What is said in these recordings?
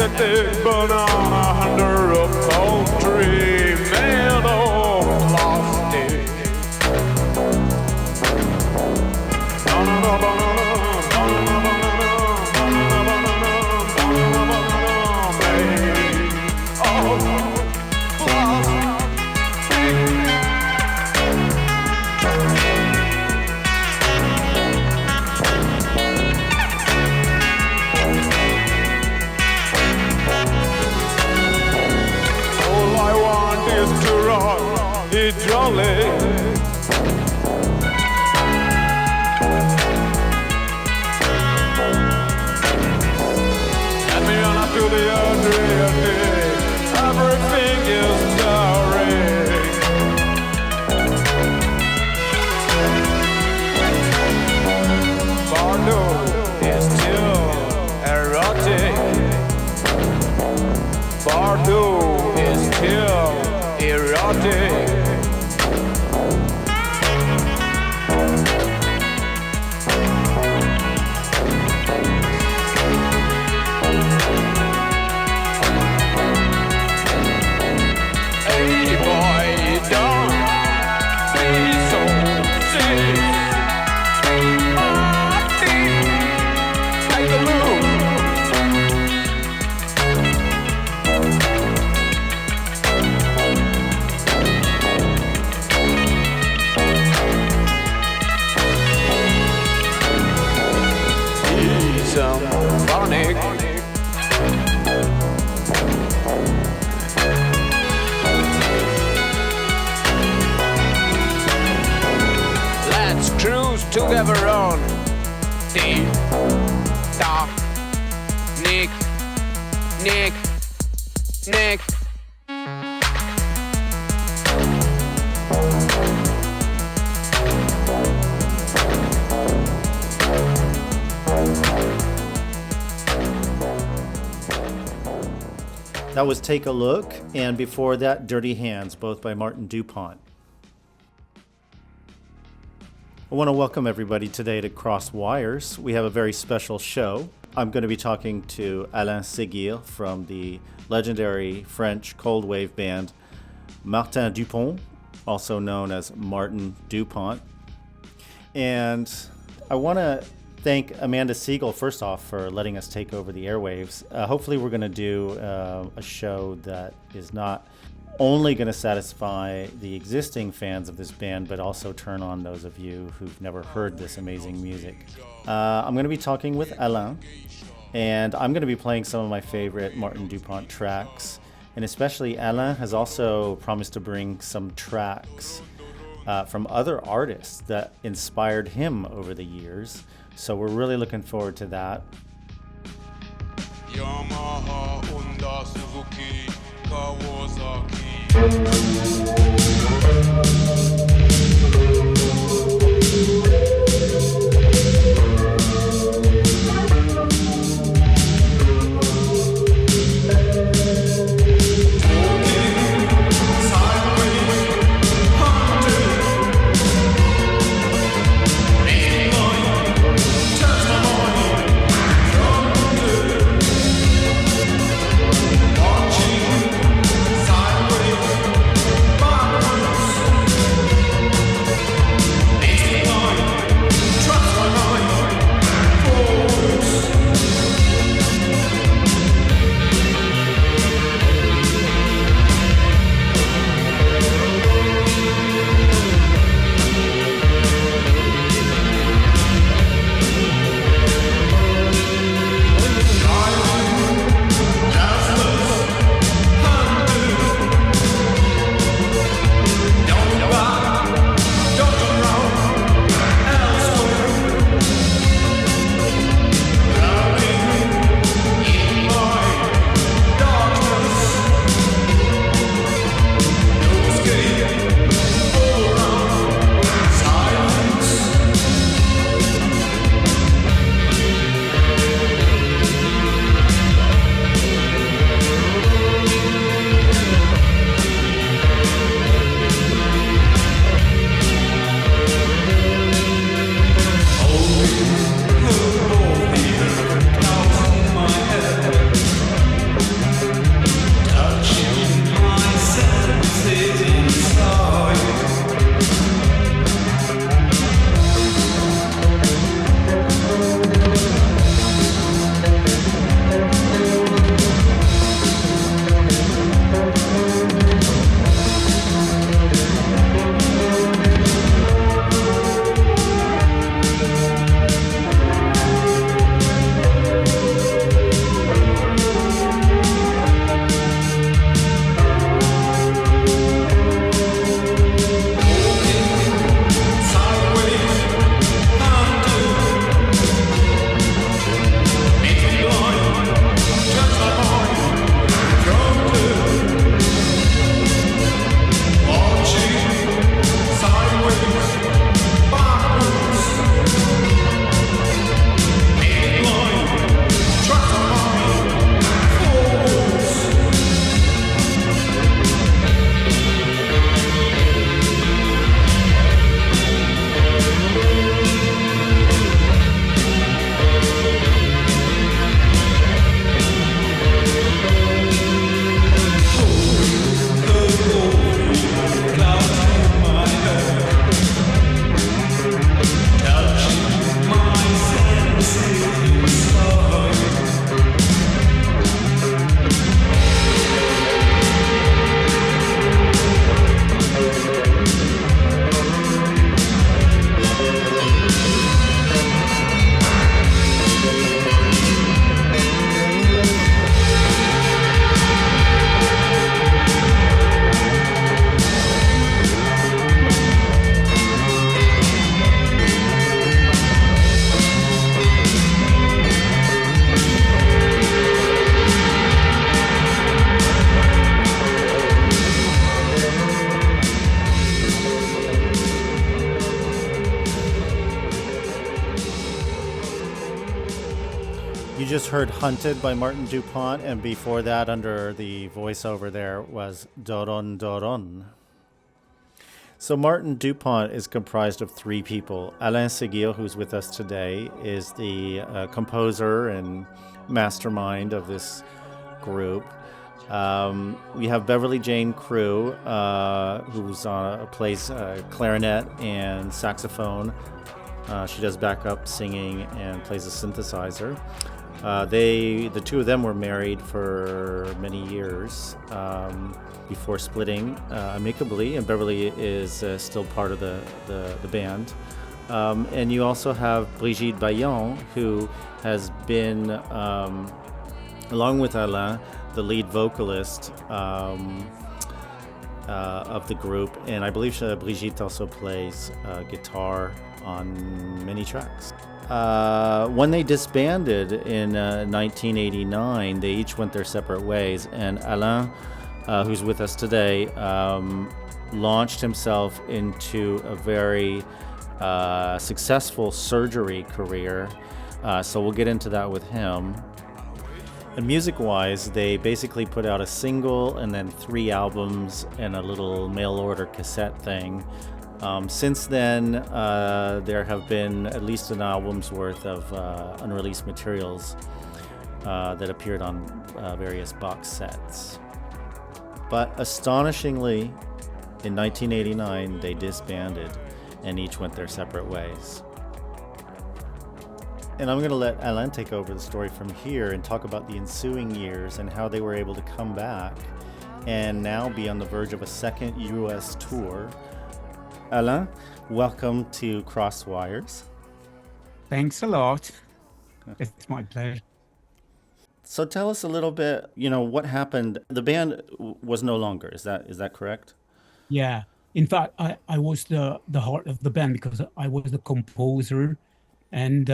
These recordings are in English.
a thick banana under a palm tree made of plastic. It's jolly. Let me on up to the Adriatic. Everything is dark. Bartok is still erotic. Bartok is still erotic. Let's cruise together on the Nick. That was Take a Look, and before that, Dirty Hands, both by Martin Dupont. I want to welcome everybody today to Cross Wires. We have a very special show. I'm going to be talking to Alain Seghir from the legendary French cold wave band Martin Dupont, also known as Martin Dupont. And I want to thank Amanda Siegel, first off, for letting us take over the airwaves. Hopefully we're going to do a show that is not only going to satisfy the existing fans of this band, but also turn on those of you who've never heard this amazing music. I'm going to be talking with Alain, and I'm going to be playing some of my favorite Martin Dupont tracks, and especially Alain has also promised to bring some tracks from other artists that inspired him over the years. So we're really looking forward to that. Yamaha, Honda, Suzuki, Kawasaki. You just heard Hunted by Martin Dupont, and before that, under the voiceover there, was Doron Doron. So Martin Dupont is comprised of three people. Alain Seghir, who's with us today, is the composer and mastermind of this group. We have Beverley Jane Crew, who's plays clarinet and saxophone. She does backup singing and plays a synthesizer. The two of them were married for many years before splitting amicably, and Beverley is still part of the band. And you also have Brigitte Balian, who has been, along with Alain, the lead vocalist of the group, and I believe Brigitte also plays guitar on many tracks. When they disbanded in 1989, they each went their separate ways, and Alain, who's with us today, launched himself into a very successful surgery career, so we'll get into that with him. And music-wise, they basically put out a single and then 3 albums and a little mail-order cassette thing. Since then, there have been at least an album's worth of unreleased materials that appeared on various box sets. But astonishingly, in 1989, they disbanded and each went their separate ways. And I'm going to let Alain take over the story from here and talk about the ensuing years and how they were able to come back and now be on the verge of a second U.S. tour. Alain, welcome to Crosswires. Thanks a lot. It's my pleasure. So tell us a little bit, what happened. The band was no longer, is that correct? Yeah. In fact, I was the heart of the band because I was the composer, and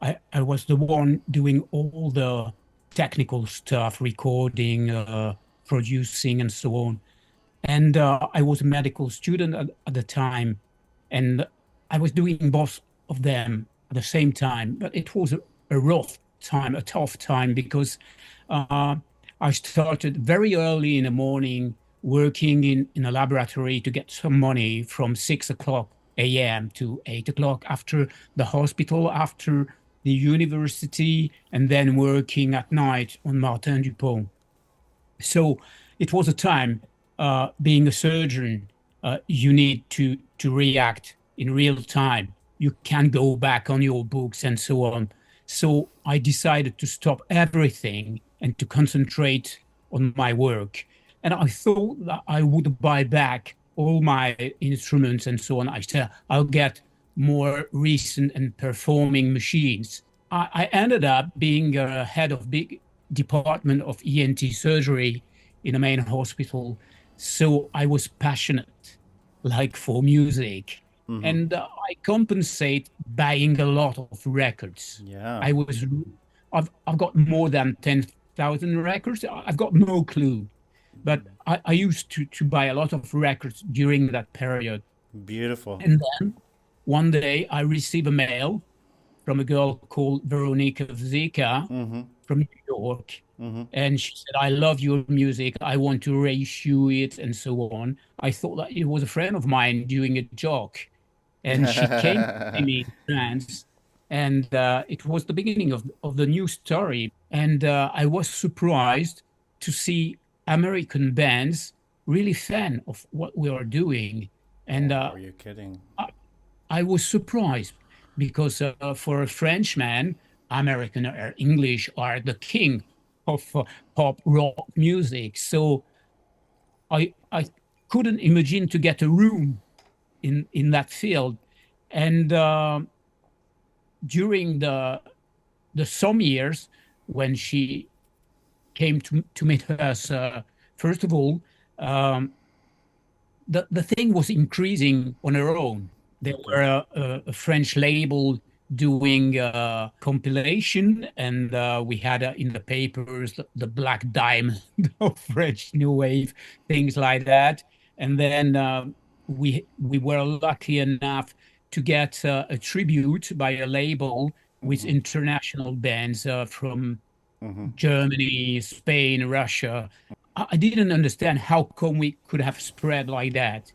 I was the one doing all the technical stuff, recording, producing, and so on. And I was a medical student at the time, and I was doing both of them at the same time. But it was a rough time, a tough time, because I started very early in the morning working in a laboratory to get some money from 6 o'clock a.m. to 8 o'clock after the hospital, after the university, and then working at night on Martin Dupont. So it was a time, being a surgeon, you need to react in real time. You can't go back on your books and so on. So I decided to stop everything and to concentrate on my work. And I thought that I would buy back all my instruments and so on. I said, I'll get more recent and performing machines. I ended up being head of big department of ENT surgery in a main hospital. So I was passionate, like for music. Mm-hmm. And I compensate buying a lot of records. Yeah. I've got more than 10,000 records. I've got no clue. But I used to buy a lot of records during that period. Beautiful. And then one day I received a mail from a girl called Veronica Vzeka from New York. Mm-hmm. And she said, I love your music. I want to reissue it and so on. I thought that it was a friend of mine doing a joke. And she came to me in France. And it was the beginning of the new story. And I was surprised to see American bands really fan of what we are doing. And are you kidding? I was surprised because for a Frenchman, American or English are the king of pop rock music. So I couldn't imagine to get a room in that field. And during the some years when she came to meet us, first of all, the thing was increasing on her own. There were a French label doing a compilation, and we had in the papers the Black Diamond of French New Wave, things like that. And then we were lucky enough to get a tribute by a label with international bands from Hmm. Germany, Spain, Russia. I didn't understand how come we could have spread like that.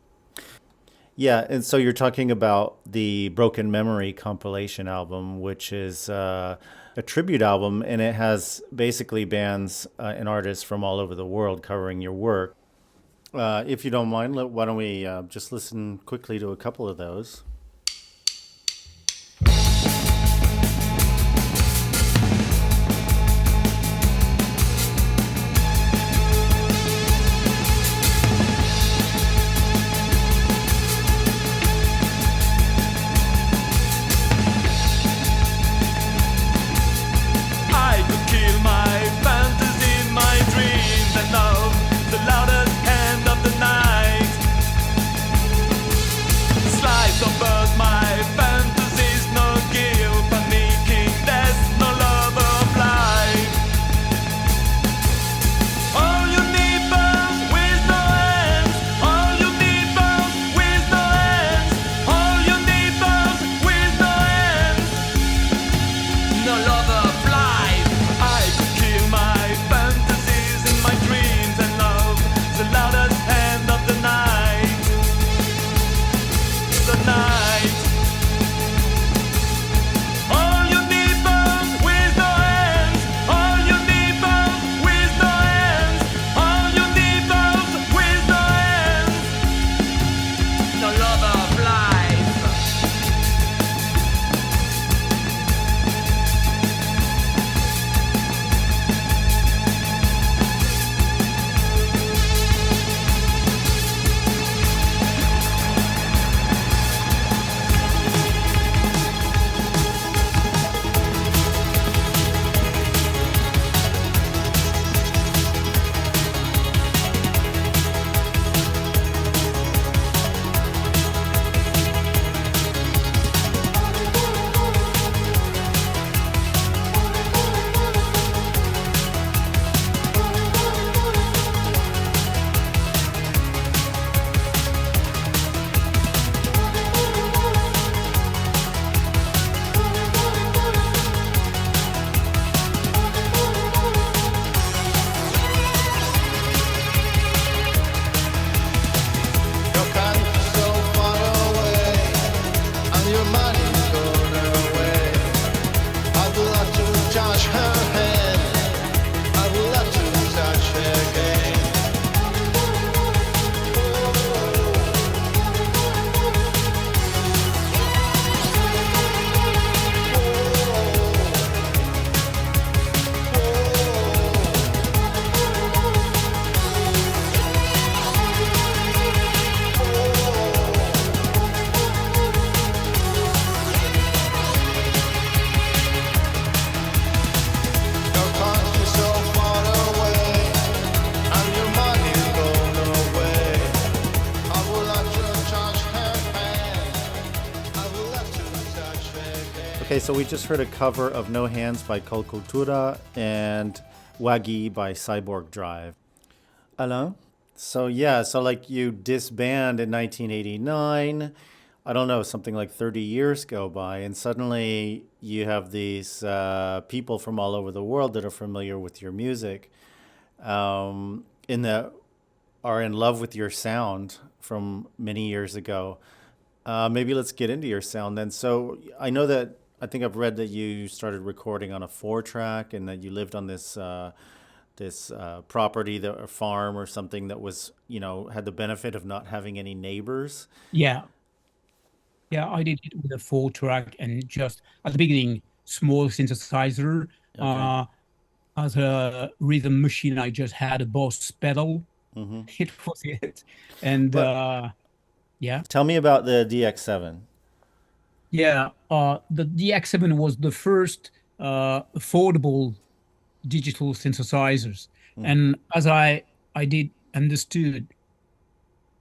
Yeah, and so you're talking about the Broken Memory compilation album, which is a tribute album, and it has basically bands and artists from all over the world covering your work. If you don't mind, why don't we just listen quickly to a couple of those? I could kill my fantasy, my dreams, and love the loudest hand of the night. Slice or burst my fantasies, no guilt, panicking, there's no love of life. All you need burns with no ends. All you need burns with no ends. All you need burns with no ends. No love of life. I could kill my fantasies and my dreams and love the loudest hand of the night. The night. All you need burns with no ends. All you need burns with no ends. All you need burns with no ends. No love of life. Your country's so far away, and your money's gone away. I would like to touch her hand. I would like to touch her again. Your country's so far away, and your money's gone away. I would like to touch her hand. I would like to touch her again. Okay, so we just heard a cover of No Hands by Cultcultura and Wagui by Cyborgdrive. Alain? So yeah, so like you disband in 1989. I don't know, something like 30 years go by, and suddenly you have these people from all over the world that are familiar with your music, in the are in love with your sound from many years ago. Maybe let's get into your sound then. So I know that I think I've read that you started recording on a 4-track and that you lived on this property, a farm or something that was, had the benefit of not having any neighbors. Yeah, yeah, I did it with a 4 track and just at the beginning, small synthesizer. Okay. As a rhythm machine, I just had a Boss pedal. Hmm. It was it. And But yeah, tell me about the DX7. yeah, the DX7 was the first affordable digital synthesizers. And as I did understood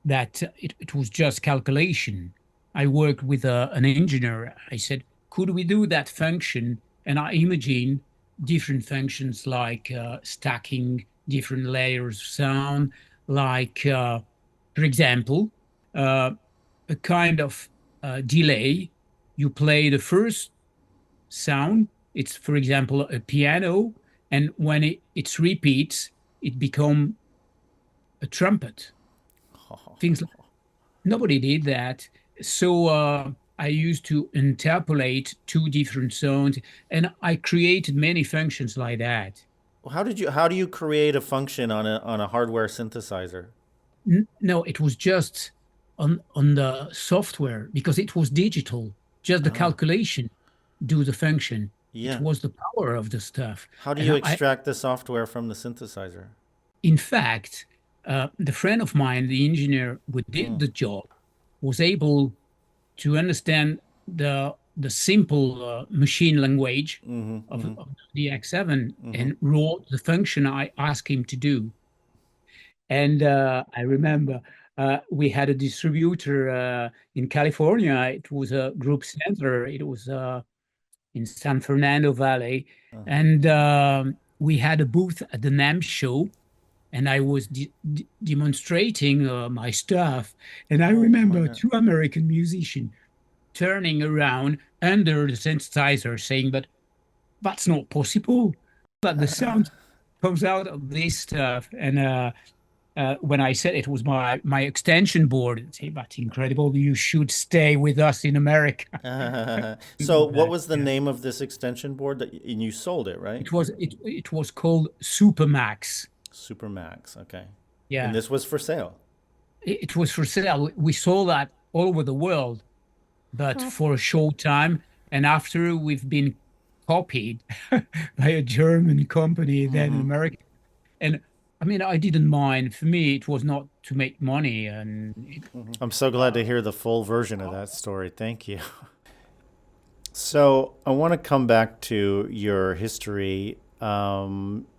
that it was just calculation, I worked with an engineer. I said, could we do that function? And I imagined different functions like stacking different layers of sound, like, for example, a kind of delay. You play the first sound. It's, for example, a piano, and when it repeats, it becomes a trumpet. Things like, nobody did that. So I used to interpolate two different sounds, and I created many functions like that. How do you create a function on a hardware synthesizer? No, it was just on the software because it was digital. Just the calculation do the function. It Yeah. was the power of the stuff. How do And you extract the software from the synthesizer? in fact, the friend of mine, the engineer who did the job, was able to understand the simple machine language of the X7 and wrote the function I asked him to do. And I remember we had a distributor in California. It was a group center. It was in San Fernando Valley. And we had a booth at the NAMM show. And I was demonstrating my stuff. And I remember two American musicians turning around under the synthesizer saying, but that's not possible. But the sound comes out of this stuff. And when I said it was my extension board, they say, that's incredible. You should stay with us in America. So what was the name of this extension board and you sold it, right? It was called Supermax. Supermax, okay. Yeah. And this was for sale. It was for sale. We saw that all over the world, but for a short time. And after we've been copied by a German company, then an American. And I mean, I didn't mind. For me, it was not to make money. And I'm so glad to hear the full version of that story. Thank you. So I want to come back to your history.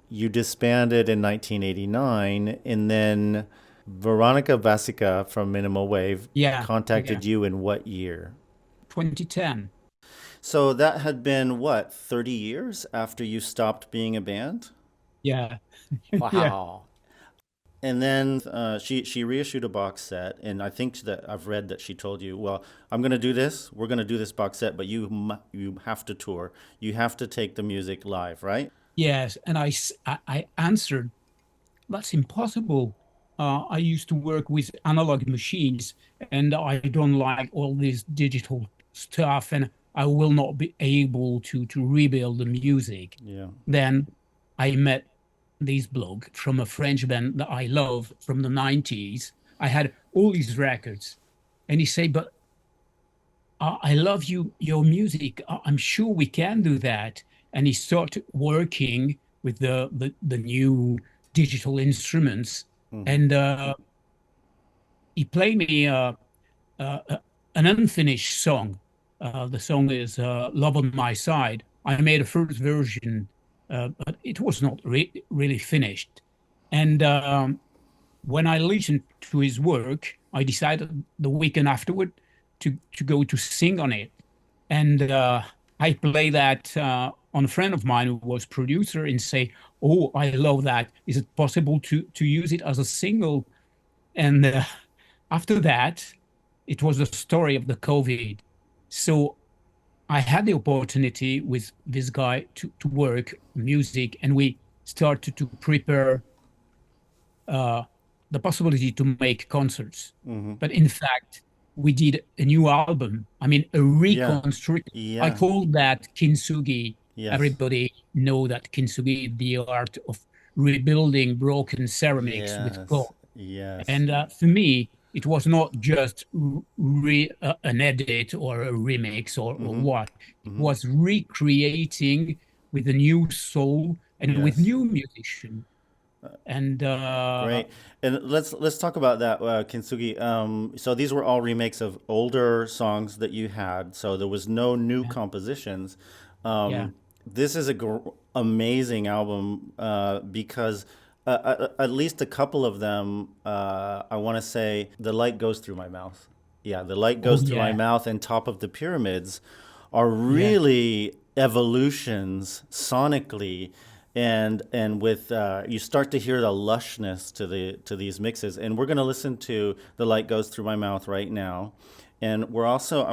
You disbanded in 1989, and then Veronica Vasica from Minimal Wave contacted you in what year? 2010. So that had been, what, 30 years after you stopped being a band? Yeah. Wow. And then she reissued a box set, and I think that I've read that she told you, well, I'm going to do this, we're going to do this box set, but you have to tour. You have to take the music live, right? Yes, and I answered, that's impossible. I used to work with analog machines, and I don't like all this digital stuff, and I will not be able to rebuild the music. Yeah. Then I met this bloke from a French band that I love from the 90s. I had all these records, and he said, but I love your music. I'm sure we can do that. And he started working with the new digital instruments, and he played me an unfinished song. The song is "Love on My Side." I made a first version, but it was not really finished. And when I listened to his work, I decided the weekend afterward to go to sing on it, and I play that on a friend of mine who was producer and say, oh, I love that. Is it possible to use it as a single? And after that, it was the story of the COVID. So I had the opportunity with this guy to work music, and we started to prepare the possibility to make concerts. But in fact, we did a new album. I mean, a reconstruction. Yeah. I call that Kintsugi. Yes. Everybody know that Kintsugi is the art of rebuilding broken ceramics with gold. Yes. And for me, it was not just an edit or a remix or what. It was recreating with a new soul and with new musicians. And great. And let's talk about that, Kintsugi. So these were all remakes of older songs that you had. So there was no new compositions. This is amazing album because at least a couple of them, I want to say, The Light Goes Through My Mouth. Yeah, The Light Goes Through My Mouth and Top of the Pyramids are really evolutions sonically. And with you start to hear the lushness to these mixes, and we're going to listen to The Light Goes Through My Mouth right now, And I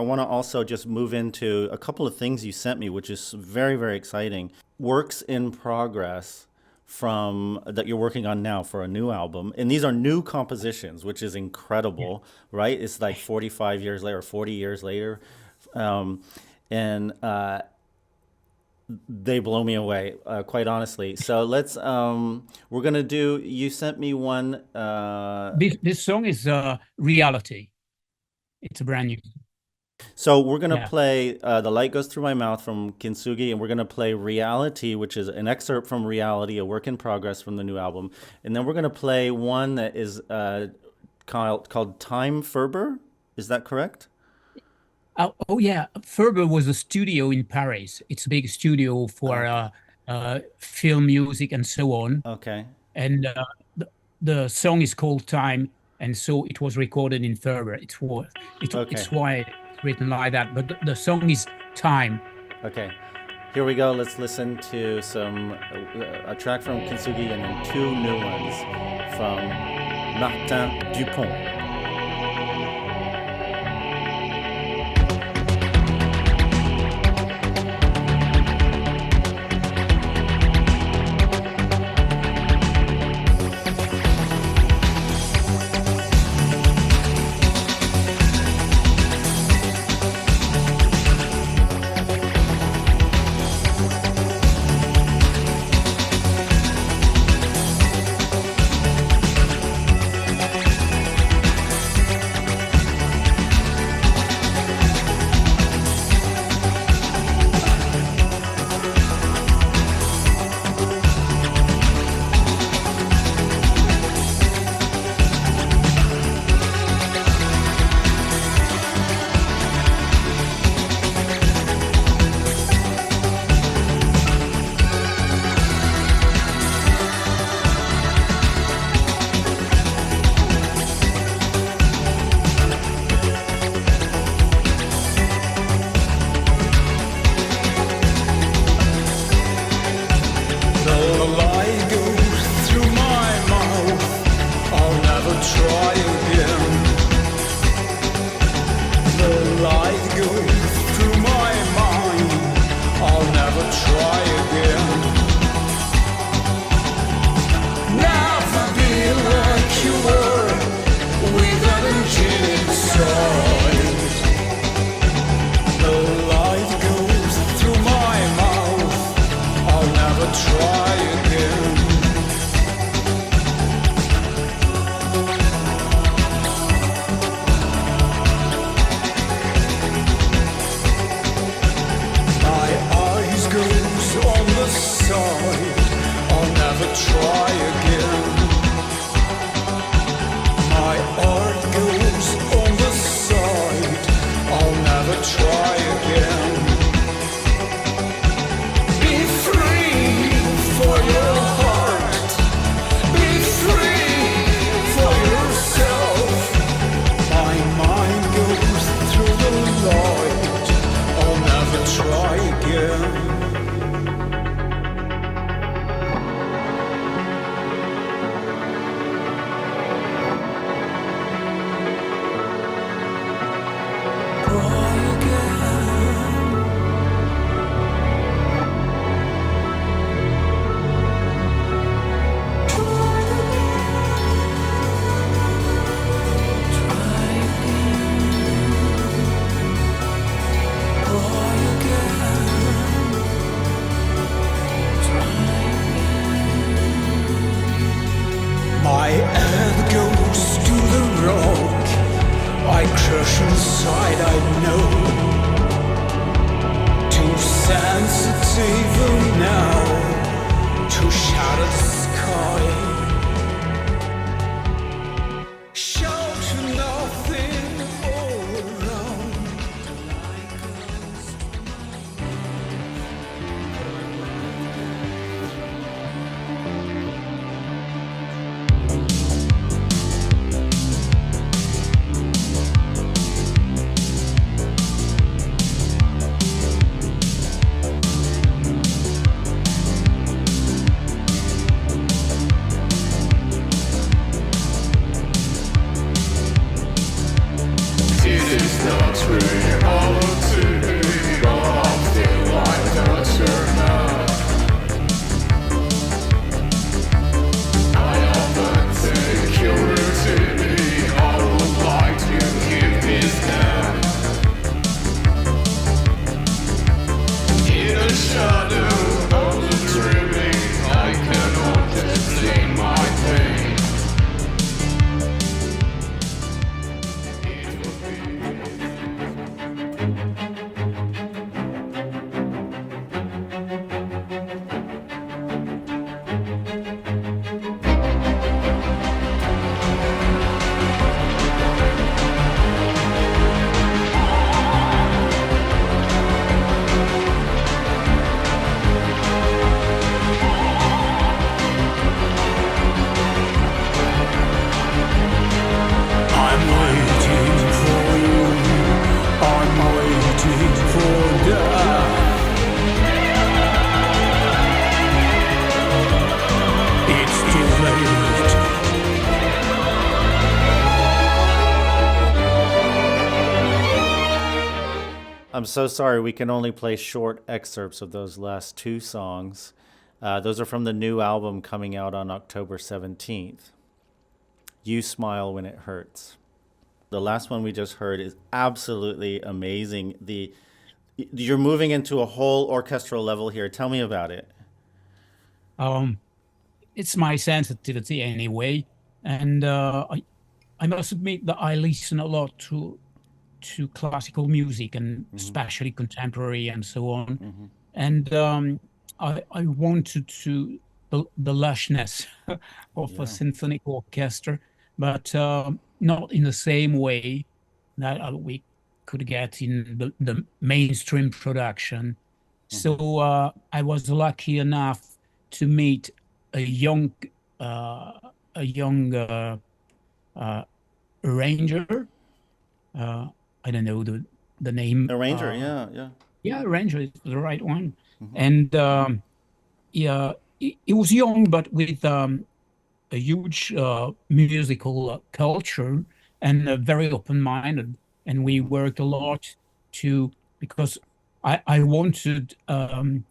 want to also just move into a couple of things you sent me, which is very, very exciting. Works in progress that you're working on now for a new album. And these are new compositions, which is incredible, right? It's like 45 years later, 40 years later. They blow me away, quite honestly. So we're going to you sent me one. This song is Reality. It's a brand new. So we're going to play The Light Goes Through My Mouth from Kintsugi, and we're going to play Reality, which is an excerpt from Reality, a work in progress from the new album. And then we're going to play one that is called Time Ferber. Is that correct? Oh yeah. Ferber was a studio in Paris. It's a big studio for film music and so on. Okay. And the song is called Time. And so it was recorded in Ferber. It's why it's written like that. But the song is Time. Okay. Here we go. Let's listen to a track from Kintsugi and then two new ones from Martin Dupont. I'm so sorry. We can only play short excerpts of those last two songs. Those are from the new album coming out on October 17th. You Smile When It Hurts. The last one we just heard is absolutely amazing. You're moving into a whole orchestral level here. Tell me about it. It's my sensitivity anyway, and I must admit that I listen a lot to classical music and especially contemporary and so on. And I wanted to the lushness of a symphonic orchestra, but not in the same way that we could get in the mainstream production. So I was lucky enough to meet a young arranger. I don't know the name. Arranger, yeah, arranger is the right one. And he was young, but with a huge musical culture and very open-minded. And we worked a lot because I wanted a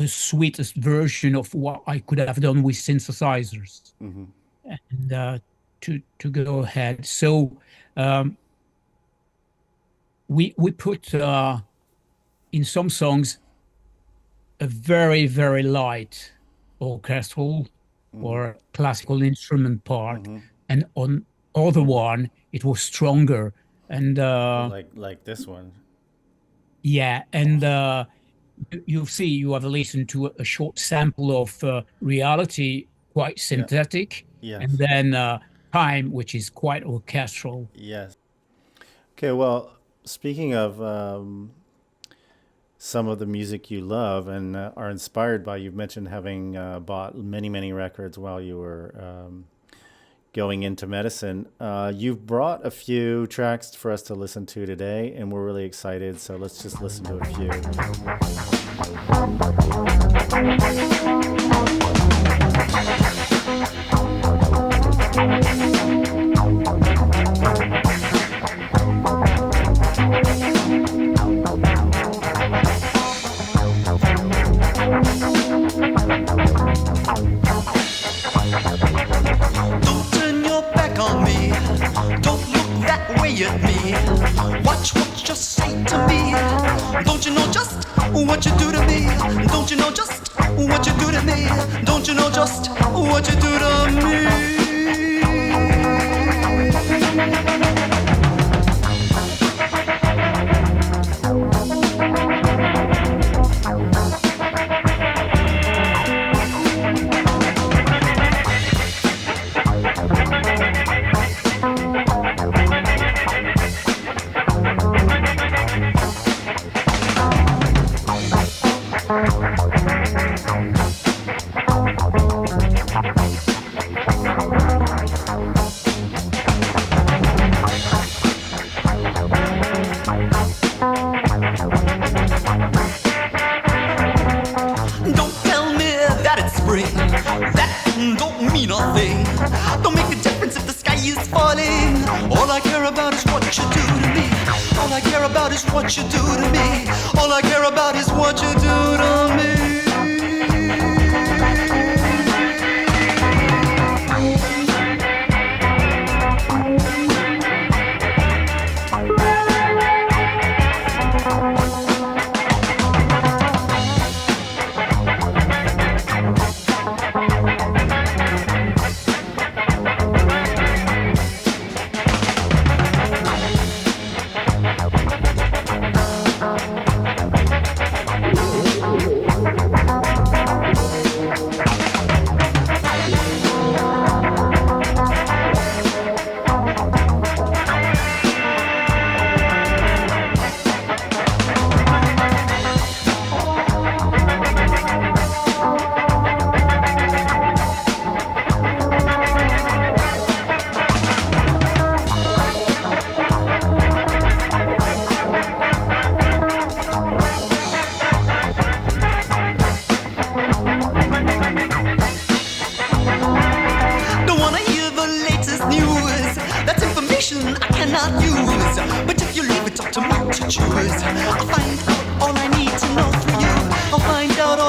sweetest version of what I could have done with synthesizers, and to go ahead. So we put in some songs a very, very light orchestral or classical instrument part, and on other one it was stronger, and like this one. Yeah, and you see, you have listened to a short sample of Reality, quite synthetic, and then Time, which is quite orchestral. Yes. Okay, well, speaking of some of the music you love and are inspired by, you've mentioned having bought many, many records while you were going into medicine. You've brought a few tracks for us to listen to today, and we're really excited, so let's just listen to a few. On me, don't look that way at me. Watch what you say to me. Don't you know just what you do to me? Don't you know just what you do to me? Don't you know just what you do to me? What you do to me, all I care about is what you do to me.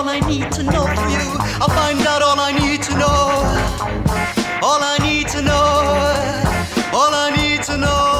all I need to know from you. I'll find out all I need to know. All I need to know. All I need to know.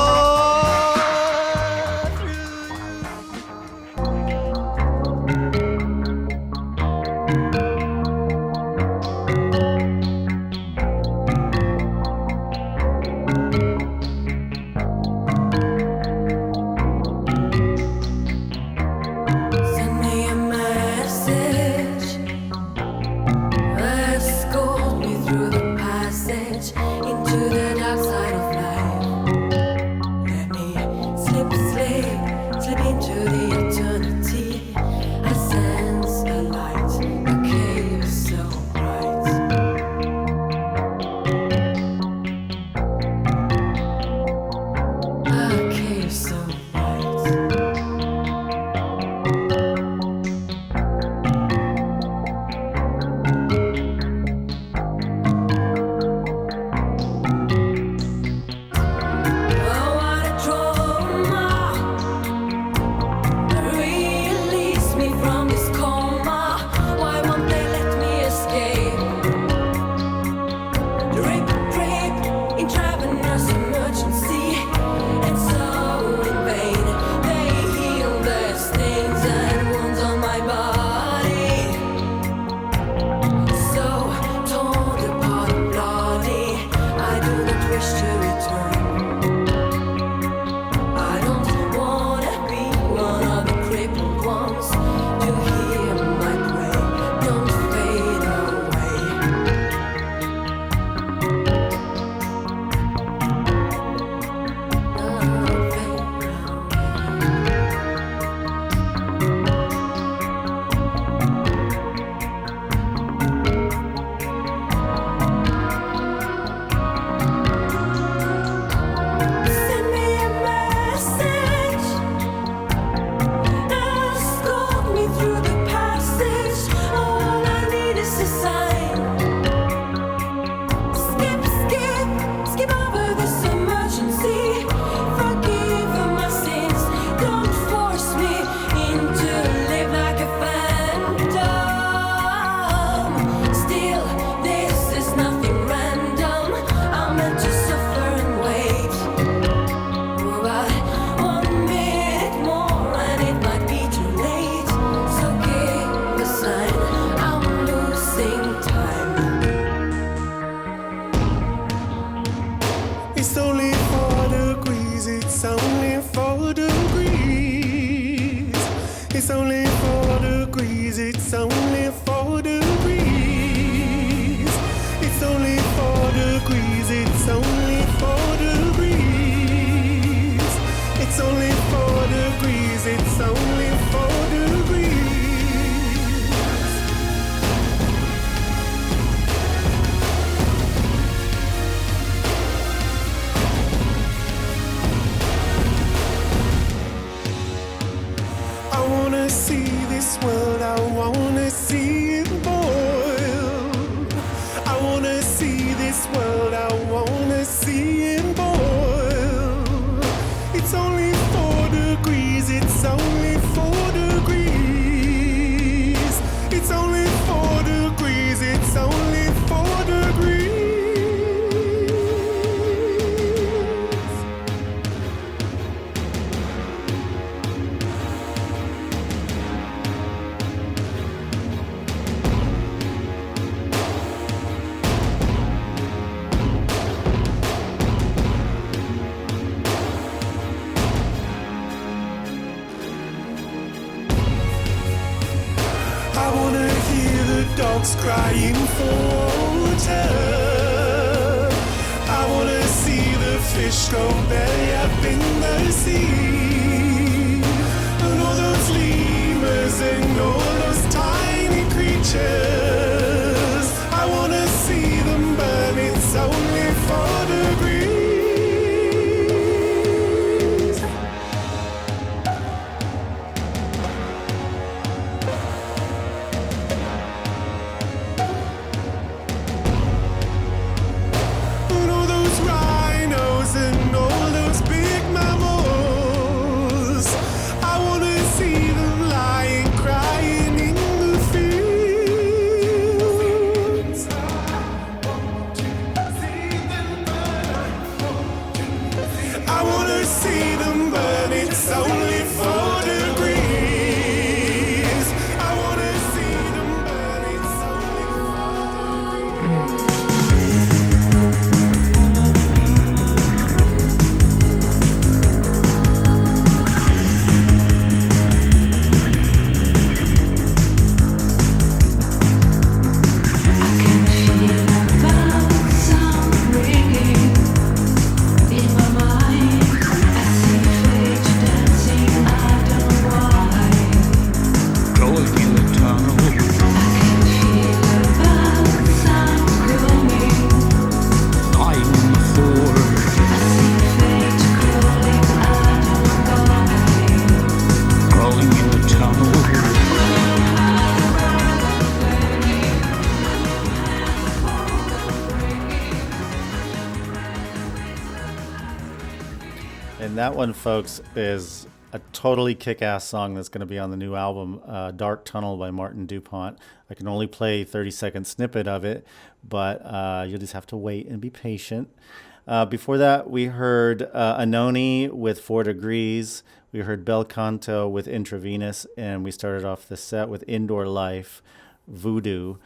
dogs crying for water. I wanna see the fish go belly up in the sea, and all those lemurs and all those tiny creatures. I wanna see them burn. It's only 4 degrees. Feel that one, folks, is a totally kick-ass song that's going to be on the new album, Dark Tunnel by Martin Dupont. I can only play 30-second snippet of it, but you'll just have to wait and be patient. Before that, we heard Anohni with 4 Degrees. We heard Bel Canto with Intravenous, and we started off the set with Indoor Life, Voodoo.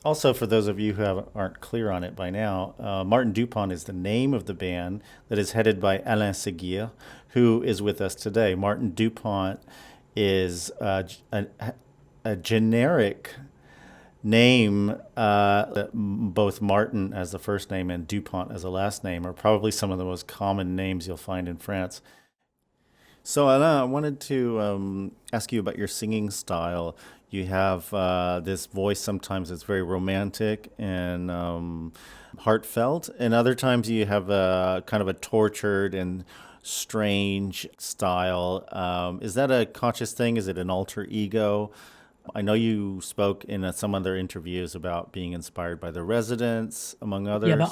Also, for those of you who aren't clear on it by now, Martin Dupont is the name of the band that is headed by Alain Seghir, who is with us today. Martin Dupont is a generic name. Both Martin as the first name and Dupont as a last name are probably some of the most common names you'll find in France. So, Alain, I wanted to ask you about your singing style. You have this voice sometimes that's very romantic and heartfelt, and other times you have a kind of a tortured and strange style. Is that a conscious thing? Is it an alter ego? I know you spoke in some other interviews about being inspired by The Residents, among others. Yeah,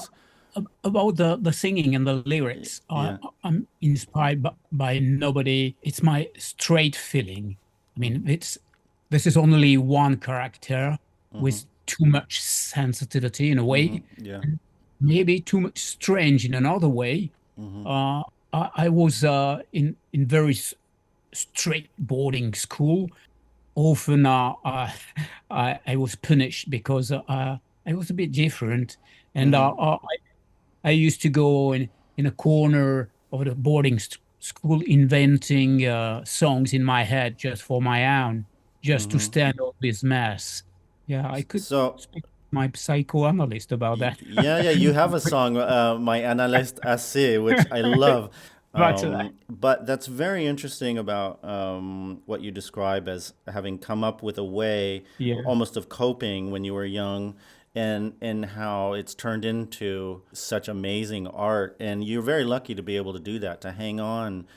about the singing and the lyrics, I'm inspired by nobody. It's my straight feeling. I mean, this is only one character with too much sensitivity in a way, and maybe too much strange in another way. I was in very strict boarding school. Often I was punished because I was a bit different, and I used to go in a corner of the boarding school inventing songs in my head just for my own, just to stand up this mess. Yeah, I could speak to my psychoanalyst about that. Yeah, you have a song, my Analyst, Assez, which I love. But that's very interesting about what you describe as having come up with a way almost of coping when you were young, and how it's turned into such amazing art. And you're very lucky to be able to do that, to hang on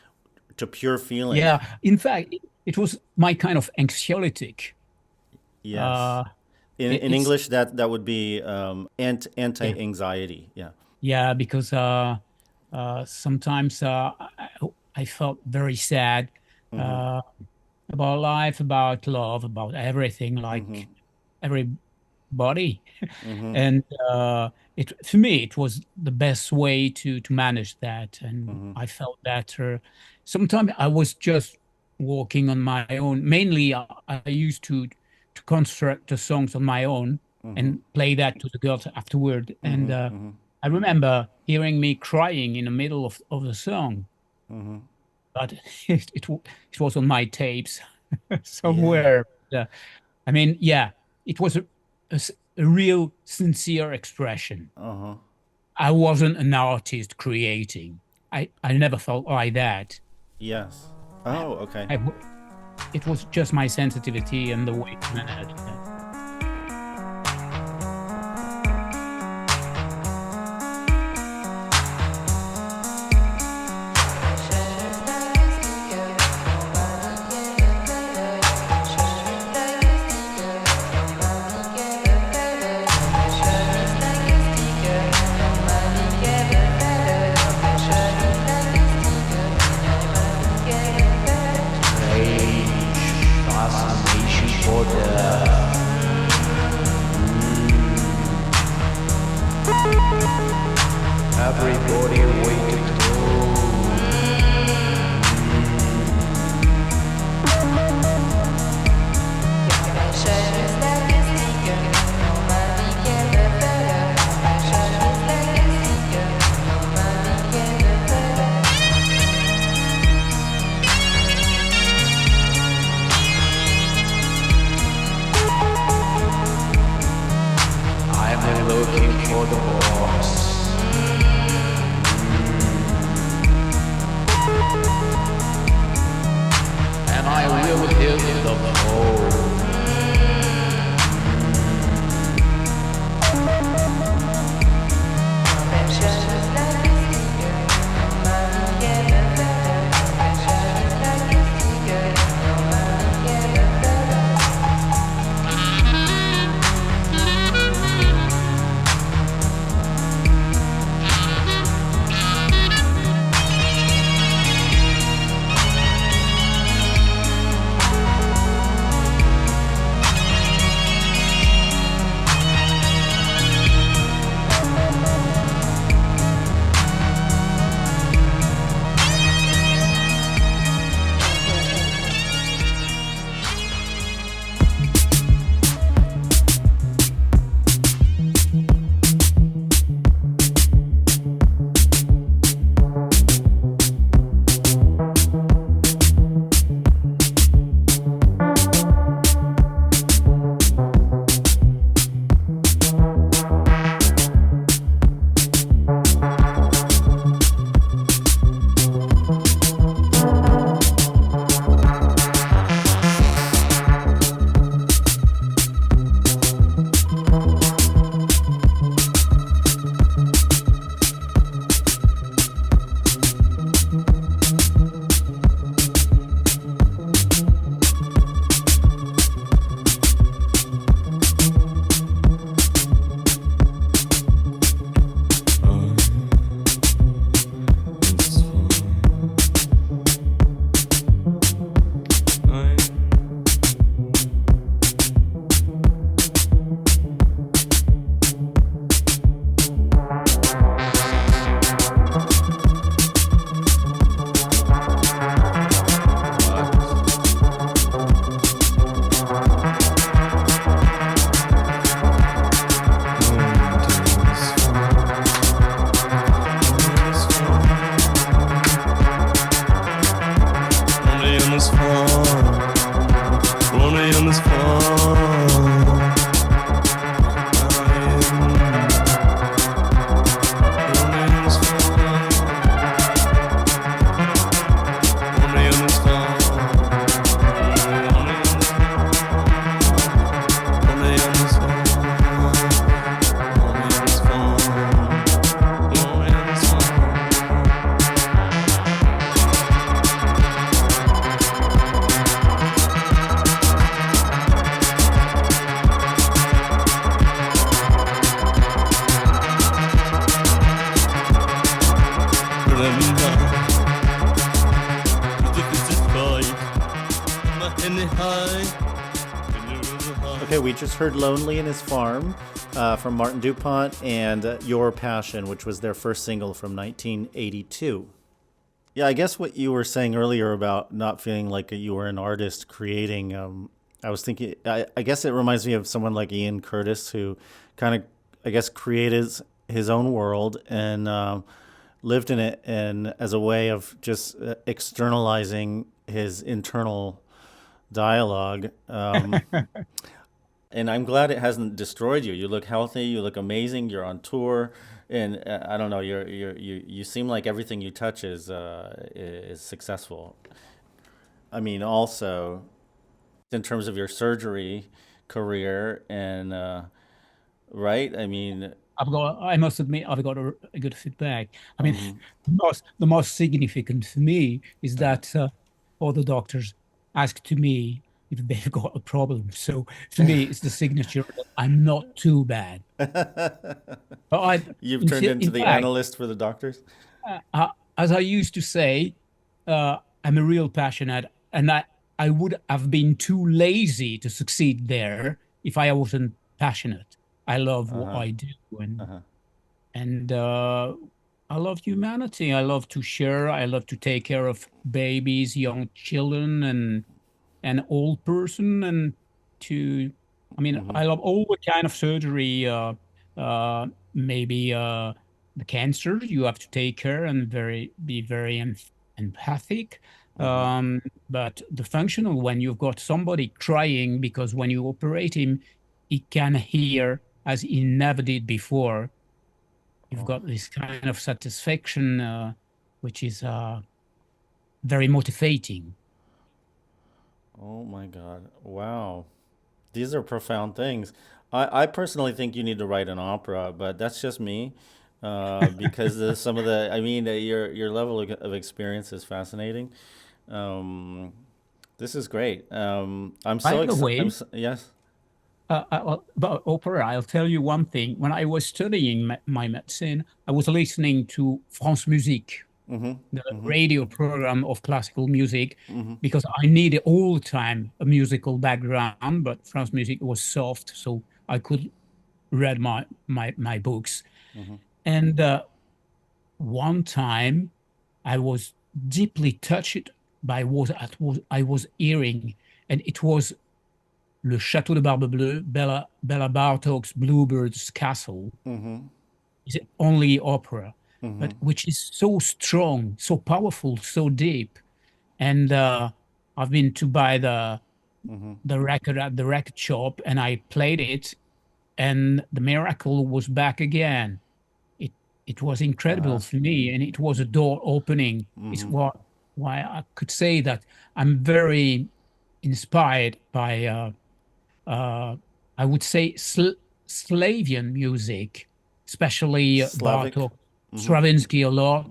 to pure feeling. Yeah, in fact, it was my kind of anxiolytic. Yes. In English, that would be anti-anxiety. Yeah. Yeah, because sometimes I felt very sad about life, about love, about everything, like everybody. And for me, it was the best way to manage that, and I felt better. Sometimes I was just walking on my own. Mainly, I used to construct the songs on my own and play that to the girls afterward. And I remember hearing me crying in the middle of the song, but it was on my tapes somewhere. I mean, it was a real sincere expression. I wasn't an artist creating. I never felt like that. Yes. Oh, okay. It was just my sensitivity and the way to manage that. Everybody waiting I'm looking for the boss. And I will hit the pole. We just heard Lonely in His Farm from Martin Dupont and Your Passion, which was their first single from 1982. Yeah, I guess what you were saying earlier about not feeling like you were an artist creating, I was thinking, I guess it reminds me of someone like Ian Curtis, who kind of, I guess, created his own world and lived in it, and as a way of just externalizing his internal dialogue. And I'm glad it hasn't destroyed you. You look healthy. You look amazing. You're on tour, and I don't know. You seem like everything you touch is successful. I mean, also in terms of your surgery career, and right. I mean, I must admit, I've got a good feedback. I mean, the most significant for me is that all the doctors ask to me if they've got a problem. So to me, it's the signature that I'm not too bad. But you've turned into the analyst for the doctors. As I used to say, I'm a real passionate, and I would have been too lazy to succeed there if I wasn't passionate. I love what I do, and I love humanity. I love to share. I love to take care of babies, young children, and an old person, and I love all the kind of surgery. Maybe the cancer, you have to take care and be very empathic. But the functional, when you've got somebody crying because when you operate him, he can hear as he never did before. You've got this kind of satisfaction, which is very motivating. Oh my God. Wow. These are profound things. I personally think you need to write an opera, but that's just me. Because some of the, I mean, your level of experience is fascinating. This is great. I'm so excited. Yes. About opera, I'll tell you one thing. When I was studying my medicine, I was listening to France Musique, the radio program of classical music, because I needed all the time a musical background, but France Musique was soft, so I could read my books. And one time I was deeply touched by what I was hearing, and it was Le Château de Barbe Bleue, Bela Bartok's Bluebeard's Castle. It's the only opera, but which is so strong, so powerful, so deep. And I've been to buy the record at the record shop, and I played it, and the miracle was back again. It was incredible for me, and it was a door opening. It's why I could say that I'm very inspired by I would say Slavian music, especially Bartok, Stravinsky a lot,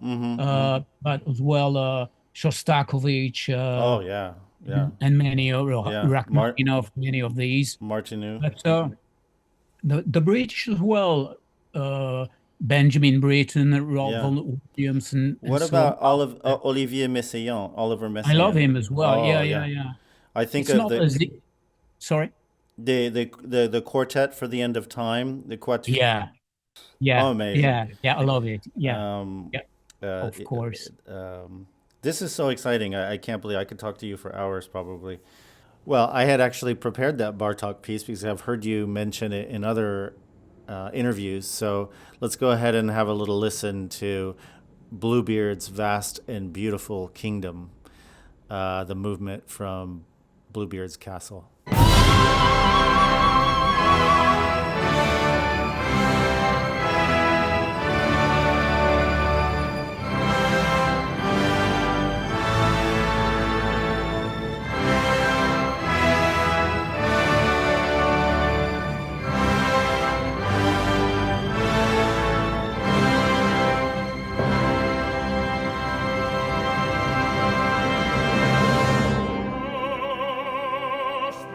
but as well Shostakovich. And many Rachmaninoff, many of these. Martinu. But the British as well. Benjamin Britten, Robert Williams, and what about Olivier Messiaen? Oliver Messiaen. I love him as well. Yeah. I think it's of sorry. The quartet for the end of time. The quartet. Yeah. Oh, amazing. Yeah. I love it. Yeah. Of course. This is so exciting. I can't believe I could talk to you for hours probably. Well, I had actually prepared that Bartok piece because I've heard you mention it in other interviews. So let's go ahead and have a little listen to Bluebeard's Vast and Beautiful Kingdom, the movement from Bluebeard's Castle. Vast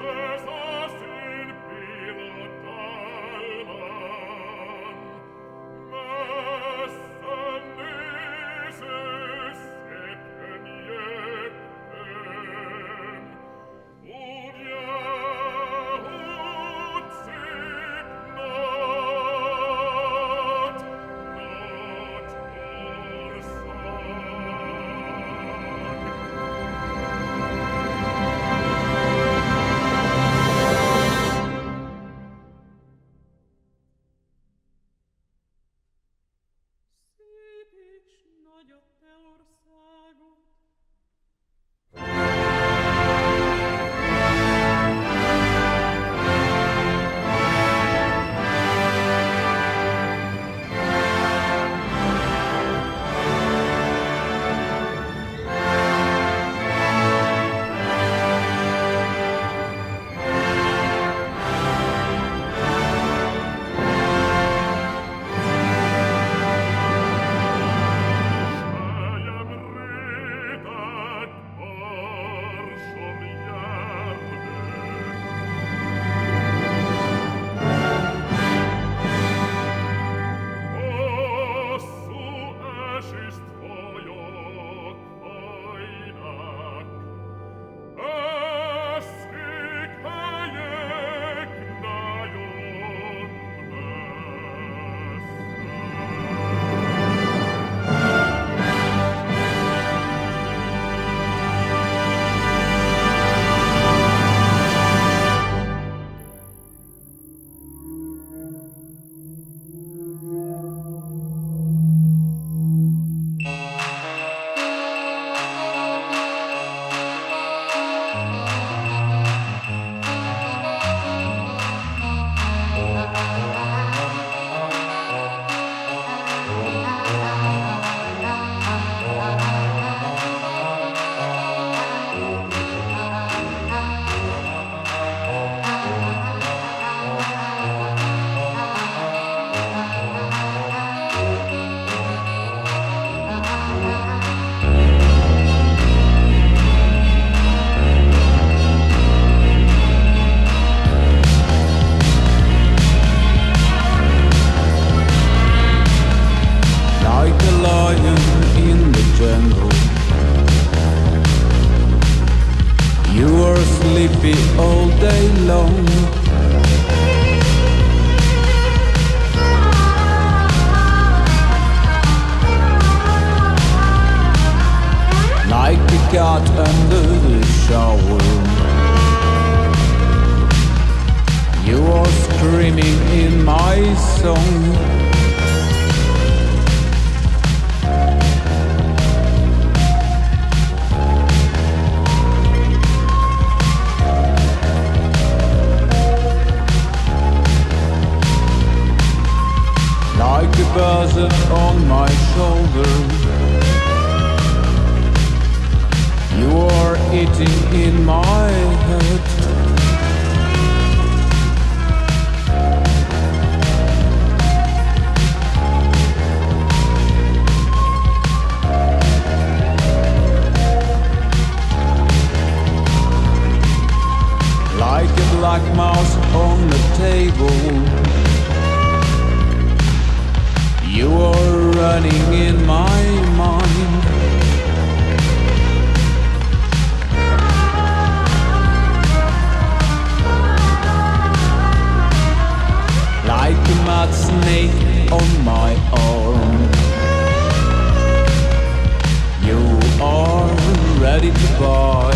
sleepy all day long. Like a cat under the shower, you are screaming in my song. Like a buzzard on my shoulder, you are eating in my head. Like a black mouse on the table, you are running in my mind. Like a mad snake on my arm, you are ready to bite.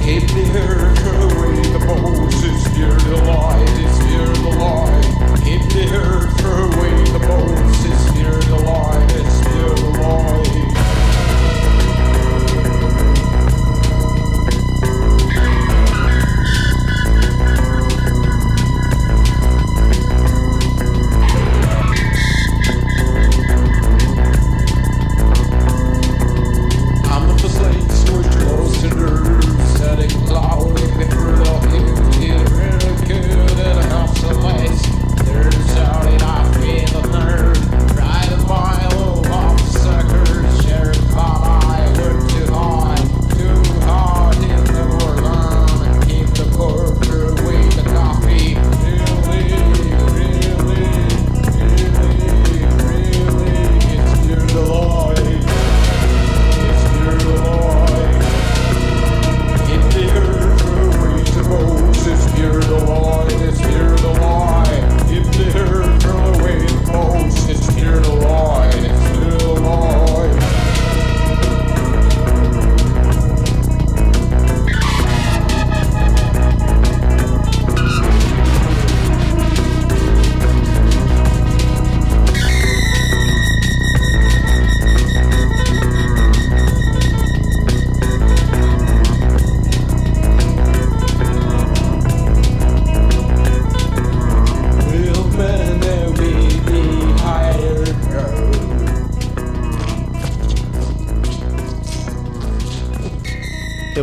Keep the earth away, the bones is fear the light, is fear the light. Keep the earth away, the bones is fear the light, is fear the light.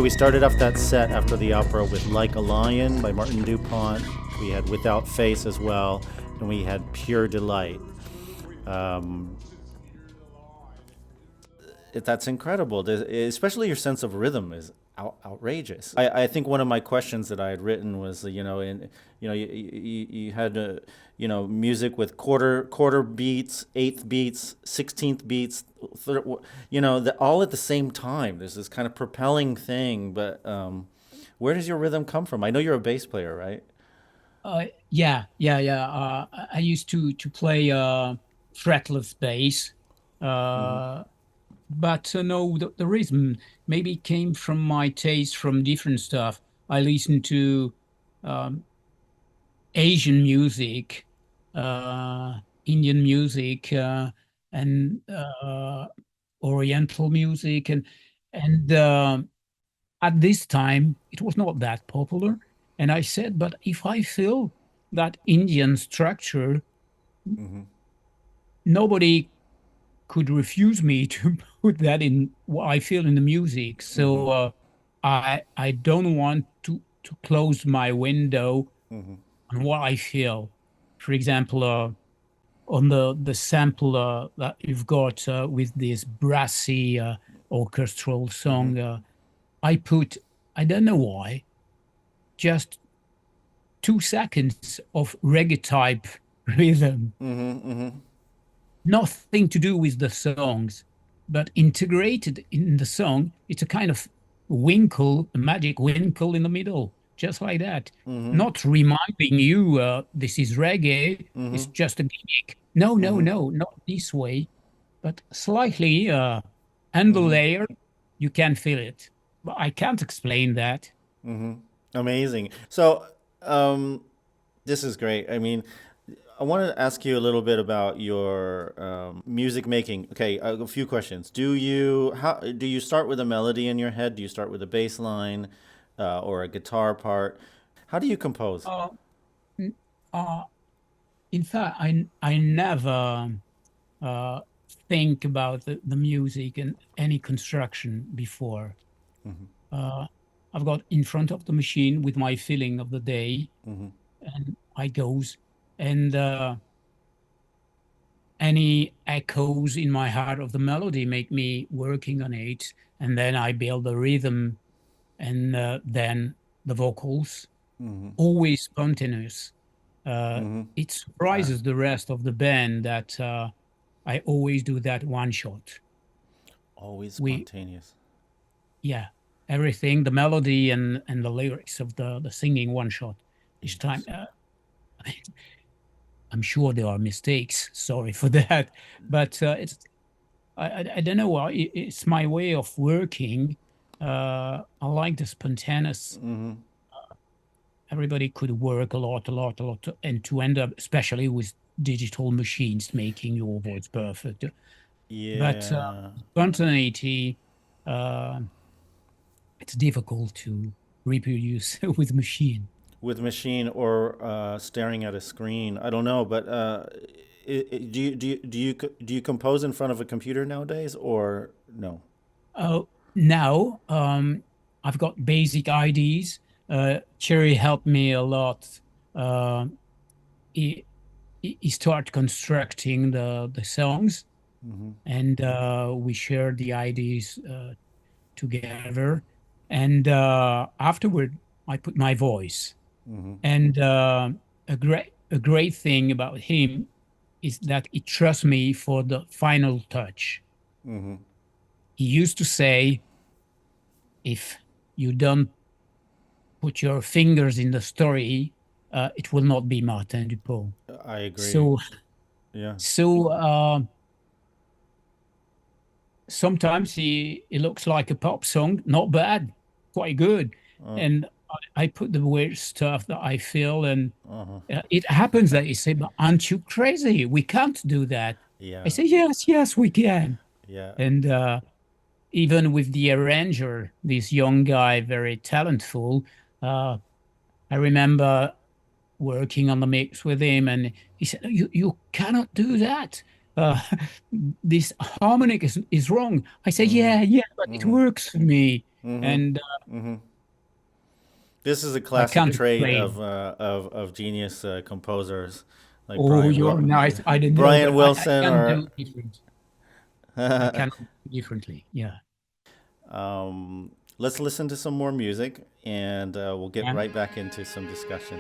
We started off that set after the opera with Like a Lion by Martin Dupont. We had Without Face as well, and we had Pure Delight. That's incredible. Especially your sense of rhythm is outrageous. I think one of my questions that I had written was, you had music with quarter beats, eighth beats, 16th beats, all at the same time. There's this kind of propelling thing, but where does your rhythm come from? I know you're a bass player, right? Yeah. I used to play fretless bass. But no, the rhythm maybe came from my taste from different stuff. I listened to Asian music, Indian music, and Oriental music, and at this time it was not that popular. And I said, but if I feel that Indian structure, nobody could refuse me to put that in what I feel in the music. So I don't want to close my window on what I feel. For example, on the sample that you've got with this brassy orchestral song, I put, I don't know why, just 2 seconds of reggae type rhythm. Nothing to do with the songs, but integrated in the song. It's a kind of winkle, a magic winkle in the middle, just like that. Not reminding you this is reggae, it's just a gimmick. No, not this way, but slightly under layer, you can feel it. But I can't explain that. Amazing. So this is great. I mean, I want to ask you a little bit about your music making. Okay, a few questions. Do you start with a melody in your head? Do you start with a bass line or a guitar part? How do you compose? In fact, I never think about the music and any construction before. I've got in front of the machine with my feeling of the day, and I goes. And any echoes in my heart of the melody make me working on it. And then I build the rhythm and then the vocals, always spontaneous. It surprises the rest of the band that I always do that one shot. Always spontaneous. Everything, the melody and the lyrics of the singing one shot each time. I'm sure there are mistakes. Sorry for that, but it's I don't know. It's my way of working. I like the spontaneous. Everybody could work a lot, and to end up, especially with digital machines, making your voice perfect. Yeah. But spontaneity, it's difficult to reproduce with machine. With machine or staring at a screen, I don't know. But do you compose in front of a computer nowadays, or no? Now, I've got basic IDs. Thierry helped me a lot. He started constructing the songs, and we shared the IDs together. And afterward, I put my voice. And a great thing about him is that he trusts me for the final touch. He used to say, if you don't put your fingers in the story, it will not be Martin Dupont. I agree. So, yeah. So sometimes he looks like a pop song, not bad, quite good. And I put the weird stuff that I feel, and it happens that he say, "But aren't you crazy? We can't do that." Yeah. I say, "Yes, we can." Yeah. And even with the arranger, this young guy, very talentful, I remember working on the mix with him, and he said, you cannot do that. This harmonic is wrong. I said, yeah, but it works for me. And this is a classic trait of genius composers. Like you're nice. I didn't Brian know, Wilson I or can do different. I can do differently. Yeah. Let's listen to some more music, and we'll get right back into some discussion.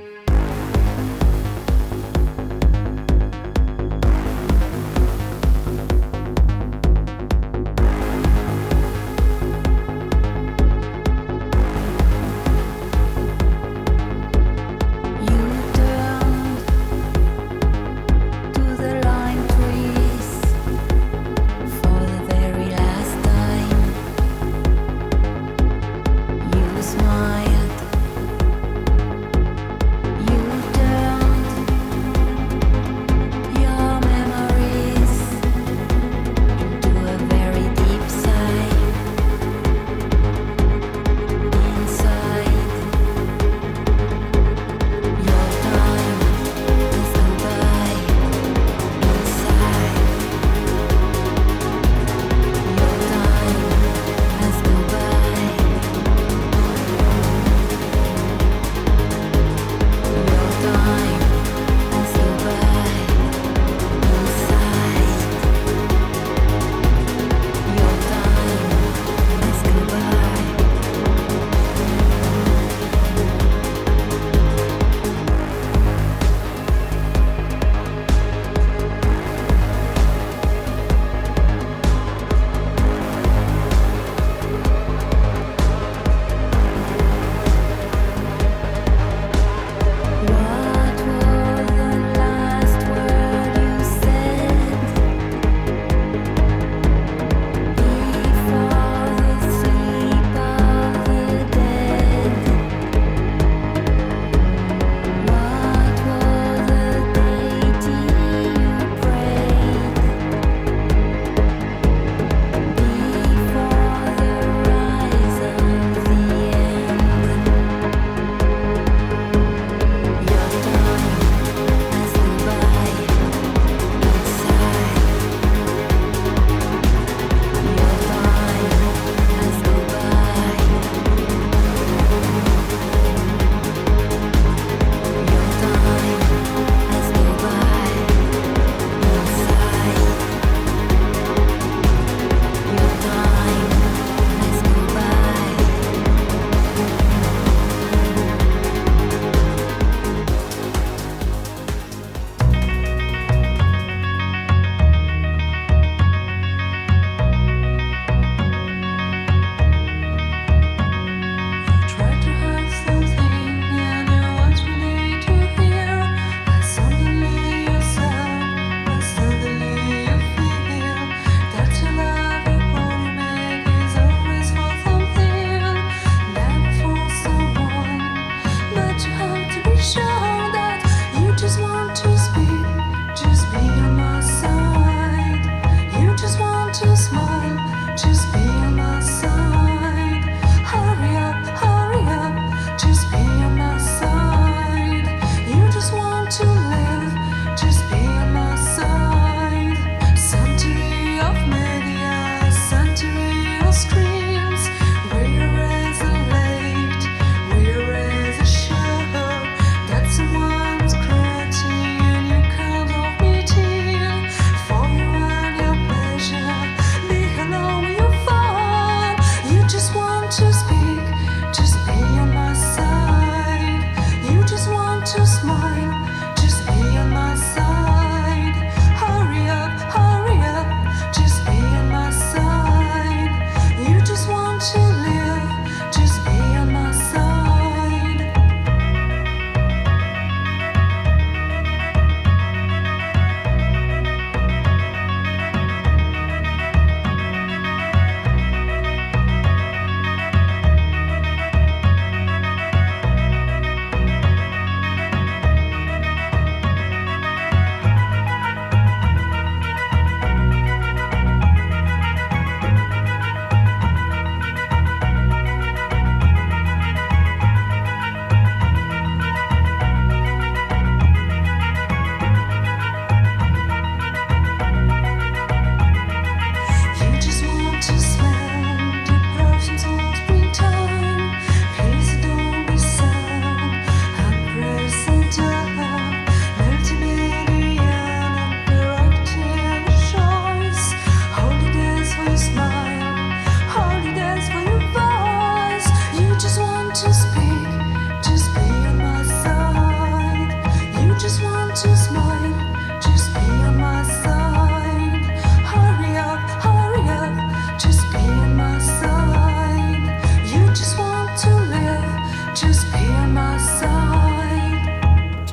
You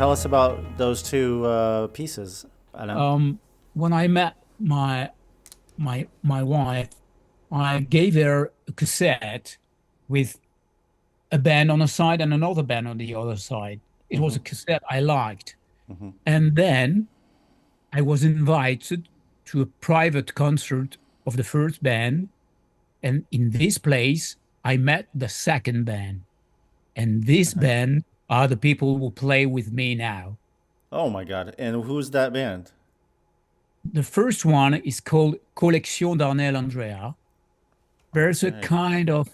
Tell us about those two pieces, Alain. When I met my wife, I gave her a cassette with a band on a side and another band on the other side. It was a cassette I liked. And then I was invited to a private concert of the first band. And in this place, I met the second band. And this band are the people who play with me now. Oh my God. And who's that band? The first one is called Collection d'Arnel Andrea. There's a kind of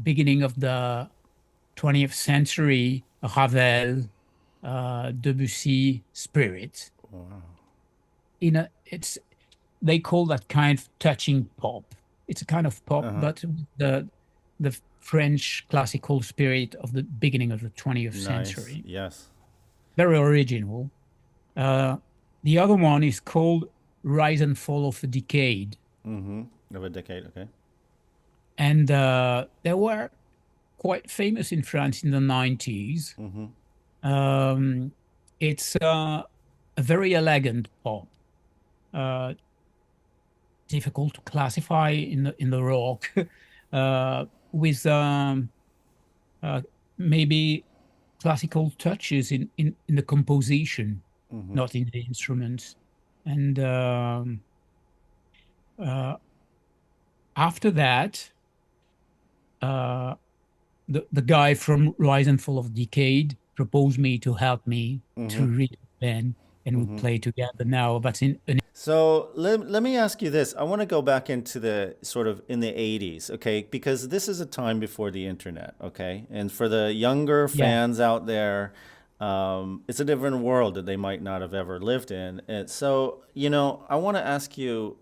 beginning of the 20th century Ravel, Debussy spirit. Wow. They call that kind of touching pop. It's a kind of pop, but the French classical spirit of the beginning of the 20th century. Yes. Very original. The other one is called Rise and Fall of a Decade. Of a decade, okay. And they were quite famous in France in the 90s. It's a very elegant pop. Difficult to classify in the rock, with maybe classical touches in the composition, not in the instruments. And after that, the guy from Rise and Fall of Decade proposed me to help me to read the band, and we play together now. But So let me ask you this. I want to go back into the sort of in the 80s, okay? Because this is a time before the internet, okay? And for the younger fans out there, it's a different world that they might not have ever lived in. And so, I want to ask you,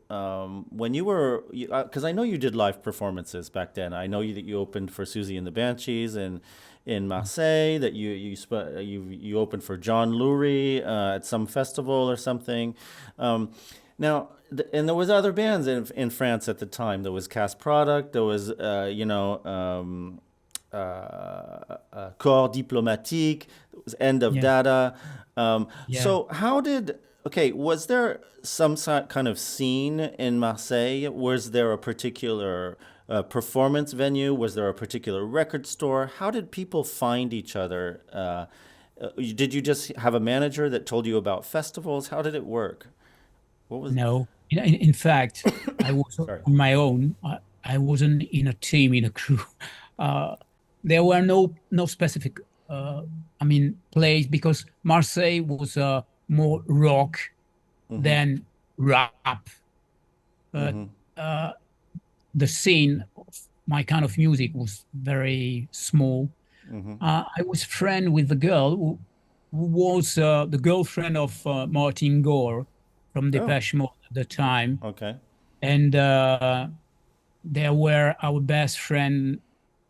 when you were, because I know you did live performances back then. I know that you opened for Susie and the Banshees and in Marseille, that you opened for John Lurie at some festival or something. Now, and there was other bands in France at the time. There was Cast Product. There was, Corps Diplomatique. There was End of Data. So how did... Okay, was there some kind of scene in Marseille? Was there a particular performance venue? Was there a particular record store? How did people find each other? Did you just have a manager that told you about festivals? How did it work? What was No. In fact, I was on my own. I wasn't in a team, in a crew. There were no specific, place, because Marseille was more rock than rap. But the scene of my kind of music was very small. I was friend with the girl who was the girlfriend of Martin Gore from Depeche Mode at the time. Okay. And they were our best friend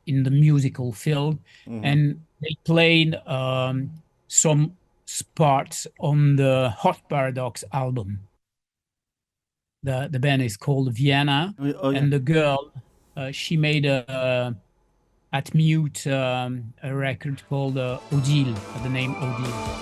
in the musical field. And they played some parts on the Hot Paradox album. The band is called Vienna. And the girl, she made at Mute a record called Odile, the name Odile.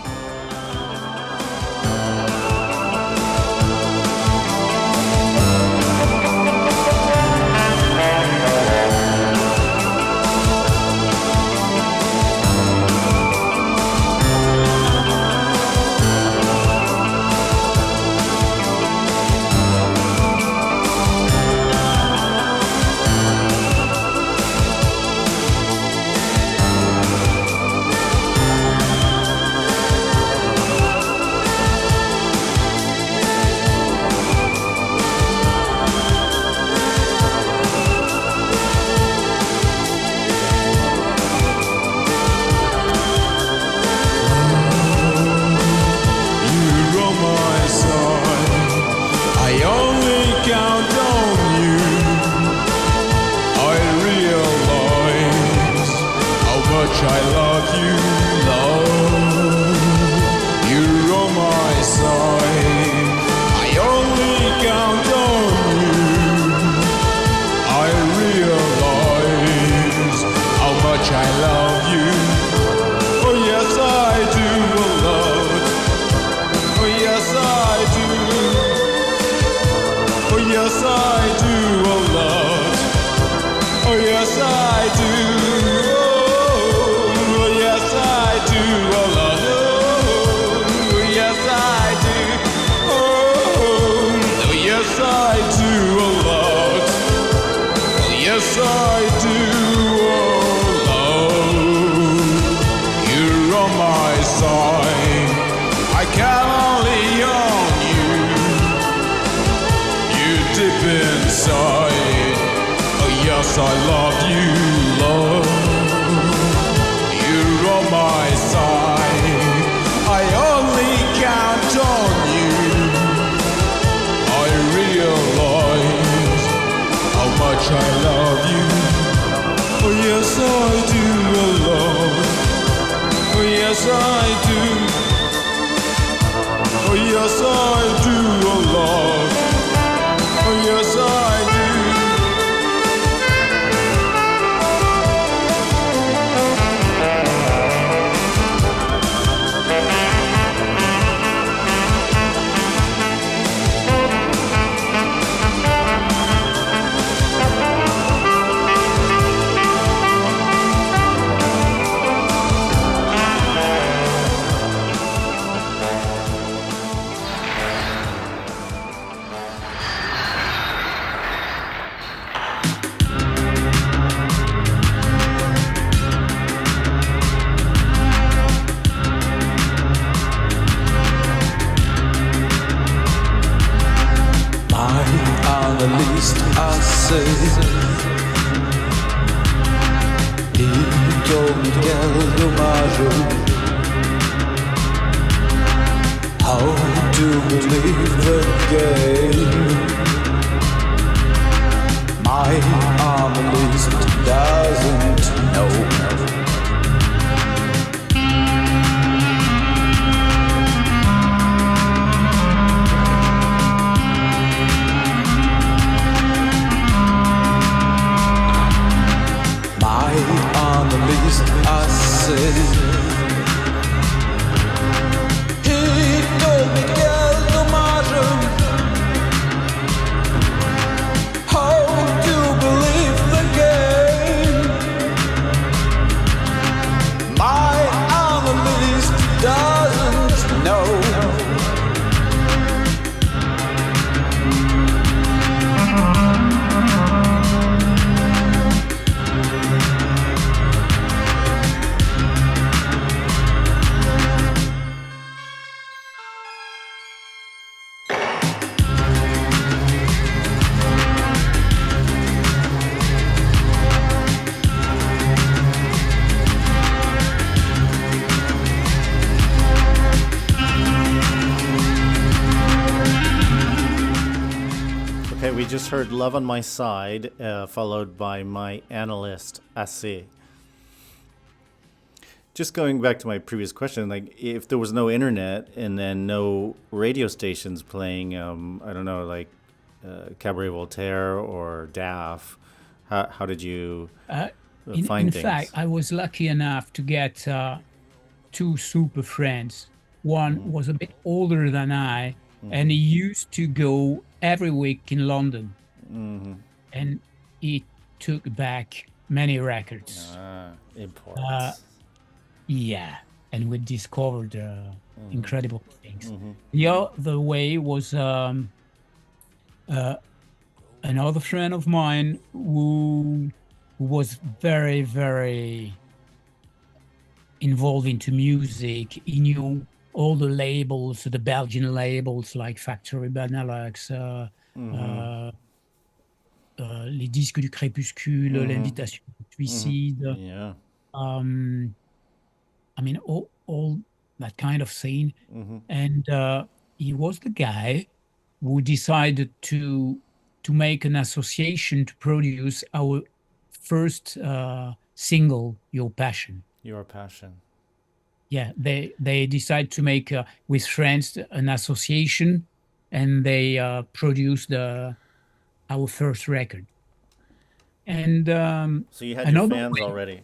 I love you. Oh yes, I do. side. Oh yes, I love you, love. You're on my side. I only count on you. I realize how much I love you. Oh yes, I do, oh love. Oh yes, I do. Oh yes, I do, oh love. Oh yes, I do. Analyst, Assez. Il told me quel dommage. How to believe the game. My analyst doesn't know. Analyst, Assez. He told me quel dommage. How to believe the game. My analyst doesn't know. We just heard Love on My Side, followed by My Analyst, Assez. Just going back to my previous question, like if there was no internet and then no radio stations playing, I don't know, like Cabaret Voltaire or DAF, how did you find things? In fact, I was lucky enough to get two super friends. One was a bit older than I, and he used to go every week in London, and he took back many records. Imports. Yeah, and we discovered incredible things. The other way was another friend of mine who was very, very involved into music. He knew all the labels, the Belgian labels like Factory Benelux, les disques du crépuscule, l'invitation du suicide. Yeah. I mean, all that kind of scene. And he was the guy who decided to make an association to produce our first single, Your Passion. Your Passion. Yeah, they decide to make with friends an association, and they produced our first record. And so you had your fans already.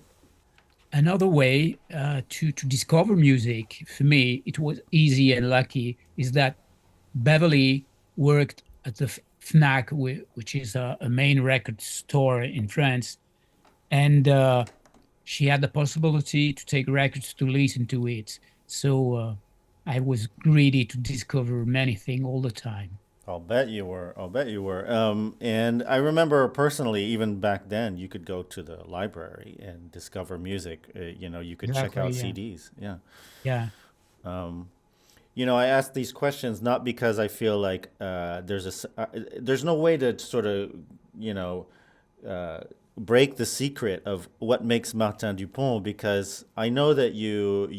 Another way to discover music for me, it was easy and lucky, is that Beverley worked at the Fnac, which is a main record store in France, and she had the possibility to take records to listen to it. So I was greedy to discover many things all the time. I'll bet you were. And I remember personally, even back then, you could go to the library and discover music. You could check out CDs. Yeah. Yeah. I ask these questions not because I feel like there's no way to sort of, break the secret of what makes Martin Dupont, because I know that you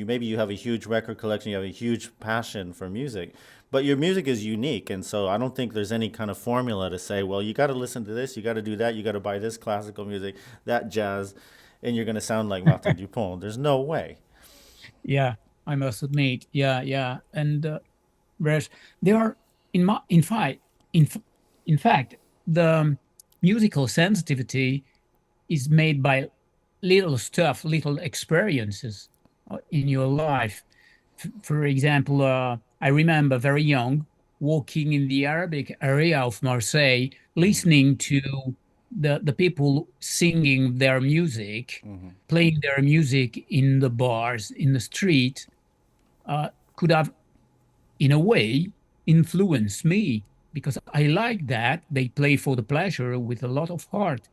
maybe you have a huge record collection, you have a huge passion for music, but your music is unique, and so I don't think there's any kind of formula to say, well, you got to listen to this, you got to do that, you got to buy this classical music, that jazz, and you're going to sound like Martin Dupont. There's no way. Yeah, I must admit. Yeah. And whereas there are, in fact, the musical sensitivity is made by little stuff, little experiences in your life. For example, I remember very young walking in the Arabic area of Marseille, listening to the people singing their music, playing their music in the bars, in the street, could have, in a way, influenced me, because I like that. They play for the pleasure with a lot of heart.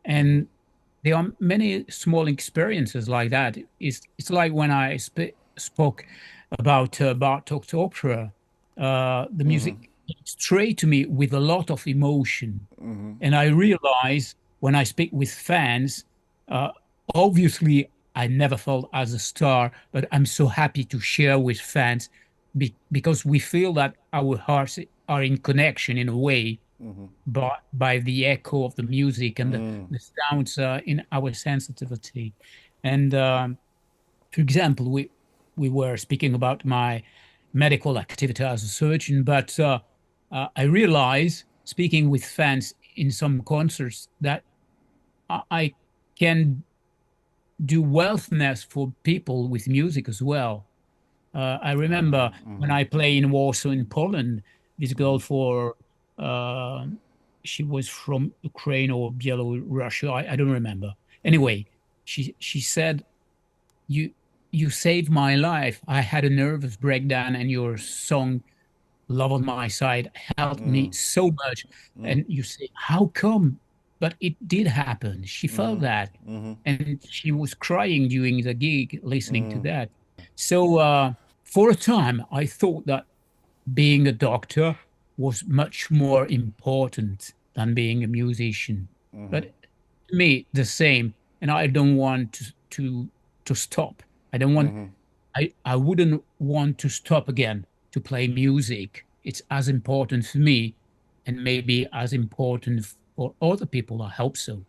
And there are many small experiences like that. It's like when I spoke about Bartok's opera, the music came straight to me with a lot of emotion. And I realize when I speak with fans, obviously I never felt as a star, but I'm so happy to share with fans because we feel that our hearts are in connection in a way, by the echo of the music and the sounds in our sensitivity. And for example, we were speaking about my medical activity as a surgeon, but I realize, speaking with fans in some concerts, that I can do wellness for people with music as well. I remember when I play in Warsaw in Poland, this girl she was from Ukraine or Belarus, I don't remember. Anyway, she said, you saved my life. I had a nervous breakdown, and your song Love on My Side helped me so much. And you say, how come? But it did happen. She felt that. And she was crying during the gig listening to that. So for a time, I thought that being a doctor was much more important than being a musician. But to me, the same. And I don't want to stop. I don't want. I wouldn't want to stop again to play music. It's as important for me, and maybe as important for other people. I hope so.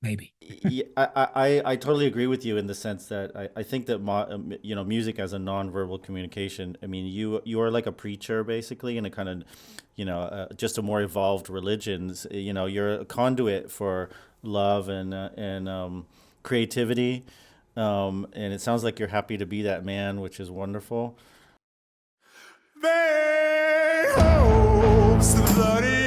Maybe. Yeah, I totally agree with you in the sense that I think that music as a nonverbal communication. I mean, you are like a preacher basically in a kind of just a more evolved religions. You're a conduit for love and creativity. And it sounds like you're happy to be that man, which is wonderful. They hopes the bloody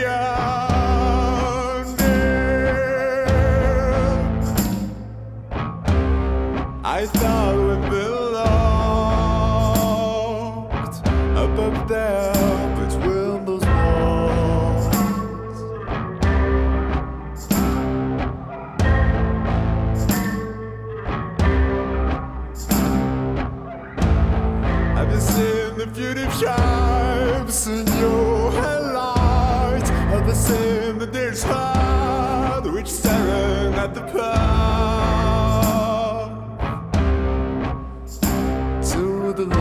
I thought we belonged up there between those walls. I've been seeing the beauty of shapes in your headlights. I've been seeing the deer's heart, which staring at the past. The Lord.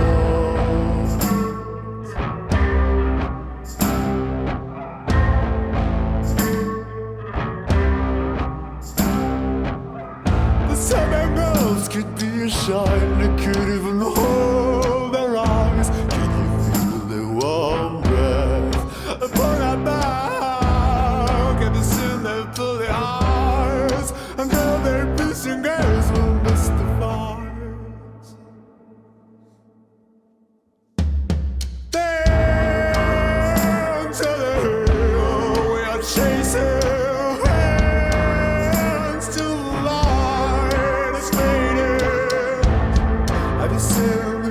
The summer girls could be a shine, they could even hold their eyes. Can you feel their warm breath upon our back? Have you seen their bully eyes and how their piercing gaze will mystify? Have you seen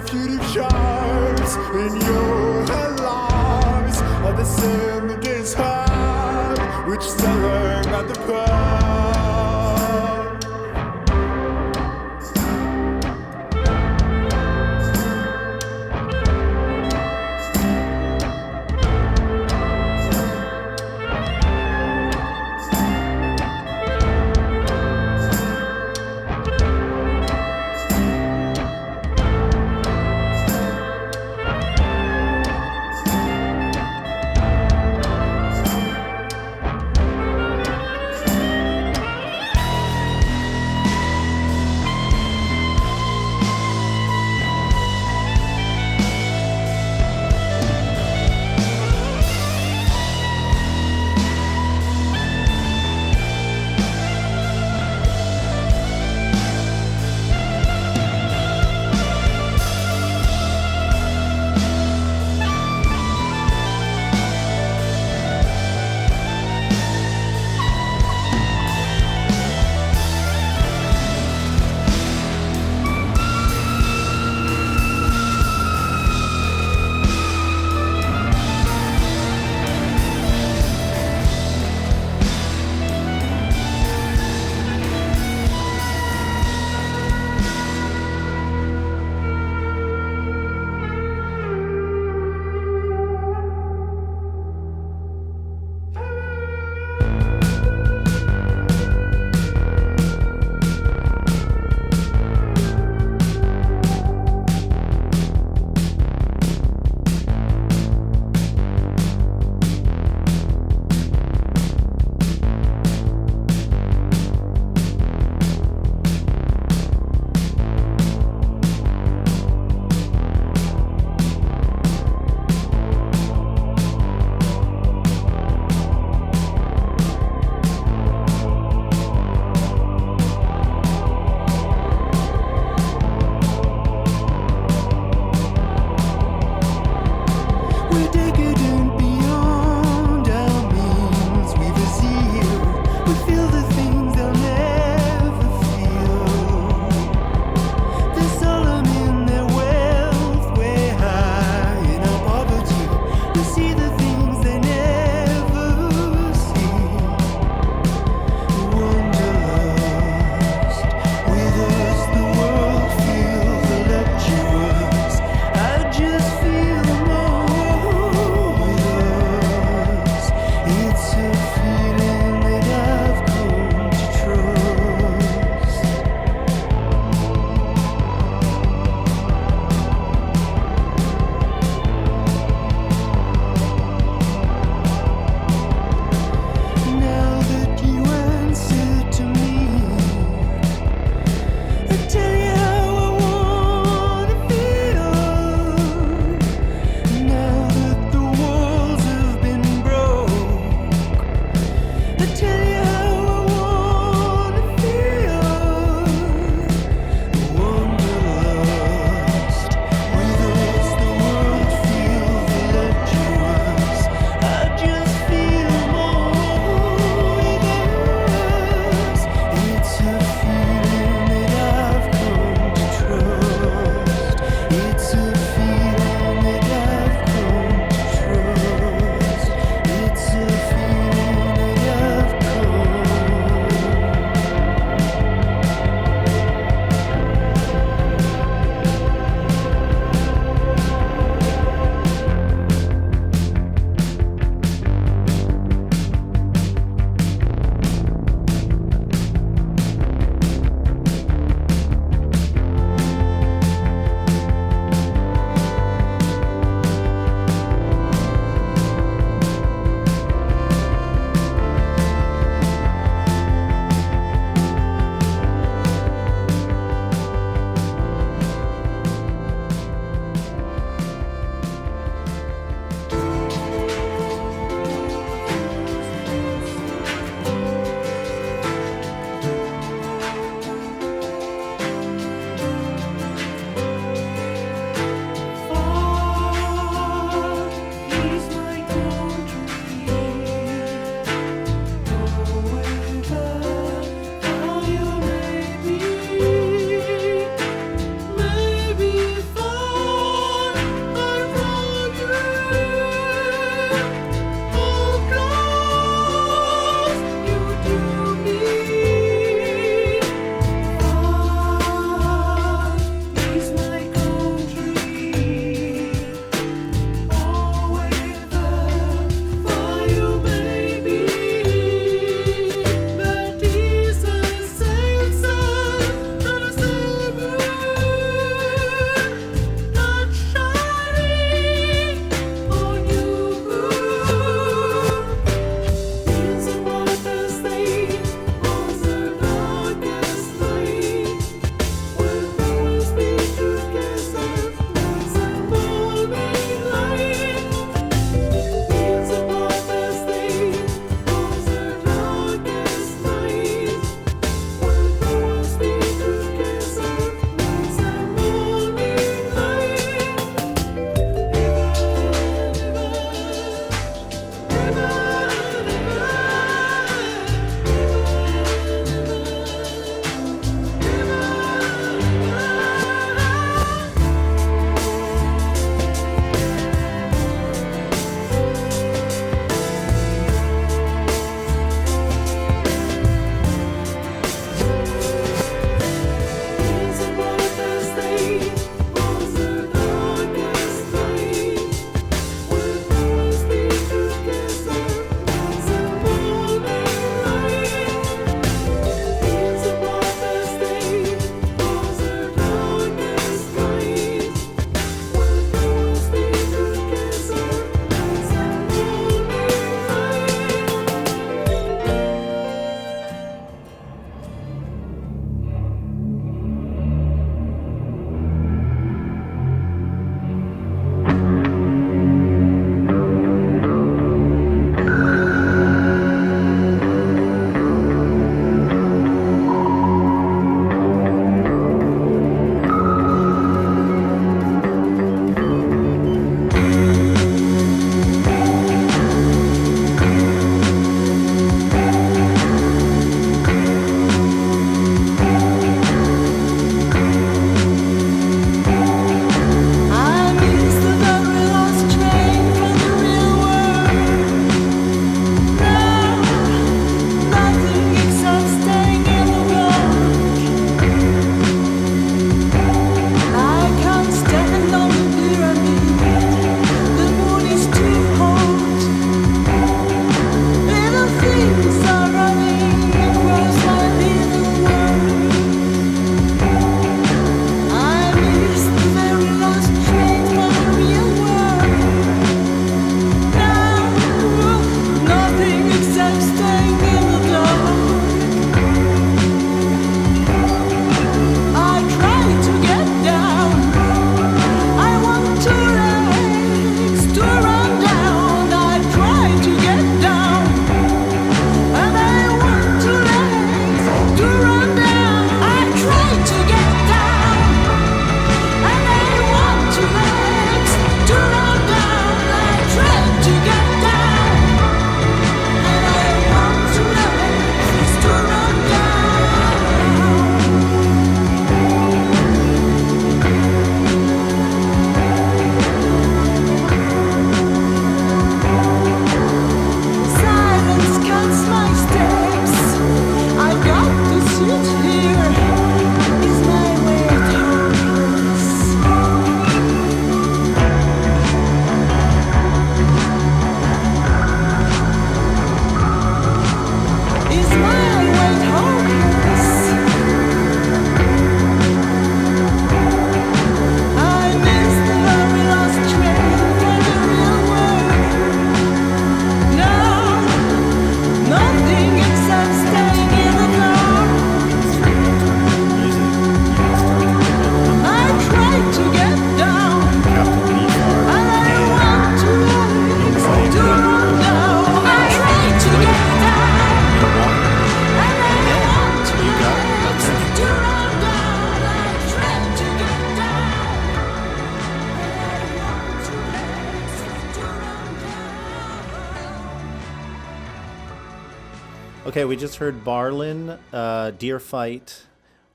Okay, we just heard Barlin, Deer Fight,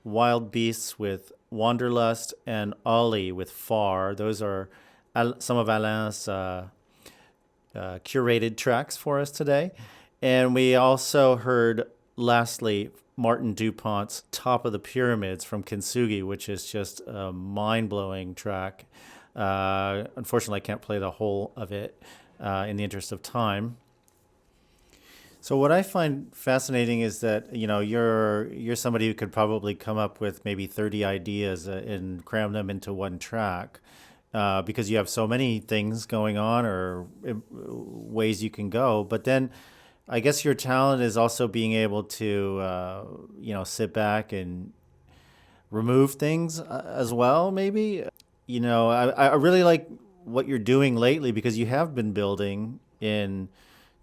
Wild Beasts with Wanderlust, and Ollie with Far. Those are some of Alain's curated tracks for us today. And we also heard, lastly, Martin Dupont's Top of the Pyramids from Kintsugi, which is just a mind-blowing track. Unfortunately, I can't play the whole of it in the interest of time. So what I find fascinating is that, you know, you're somebody who could probably come up with maybe 30 ideas and cram them into one track because you have so many things going on or ways you can go. But then I guess your talent is also being able to, sit back and remove things as well, maybe. You know, I really like what you're doing lately because you have been building in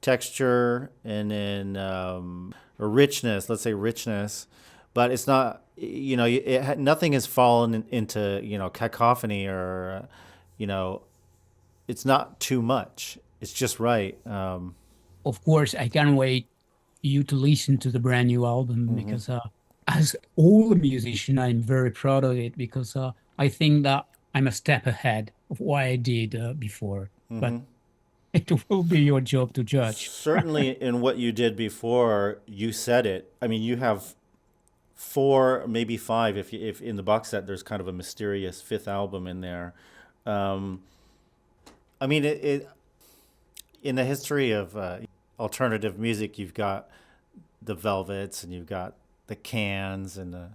texture and in or richness, let's say richness, but it's not, you know, nothing has fallen into, you know, cacophony or, it's not too much. It's just right. Of course, I can't wait you to listen to the brand new album because as all a musician, I'm very proud of it because I think that I'm a step ahead of what I did before. But it will be your job to judge. Certainly in what you did before, you said it. I mean, you have 4, maybe 5, if in the box set there's kind of a mysterious 5th album in there. I mean, it in the history of alternative music, you've got the Velvets and you've got the Cans and the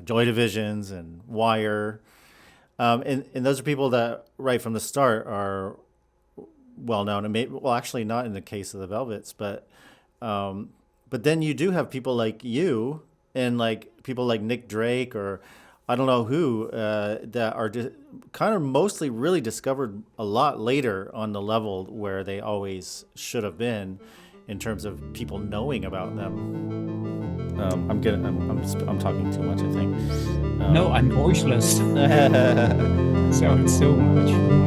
Joy Divisions and Wire. And those are people that right from the start are well known, and actually not in the case of the Velvets, but then you do have people like you and like people like Nick Drake or I don't know who that are kind of mostly really discovered a lot later on the level where they always should have been in terms of people knowing about them. I'm talking too much, I think. No, I'm voiceless. so much.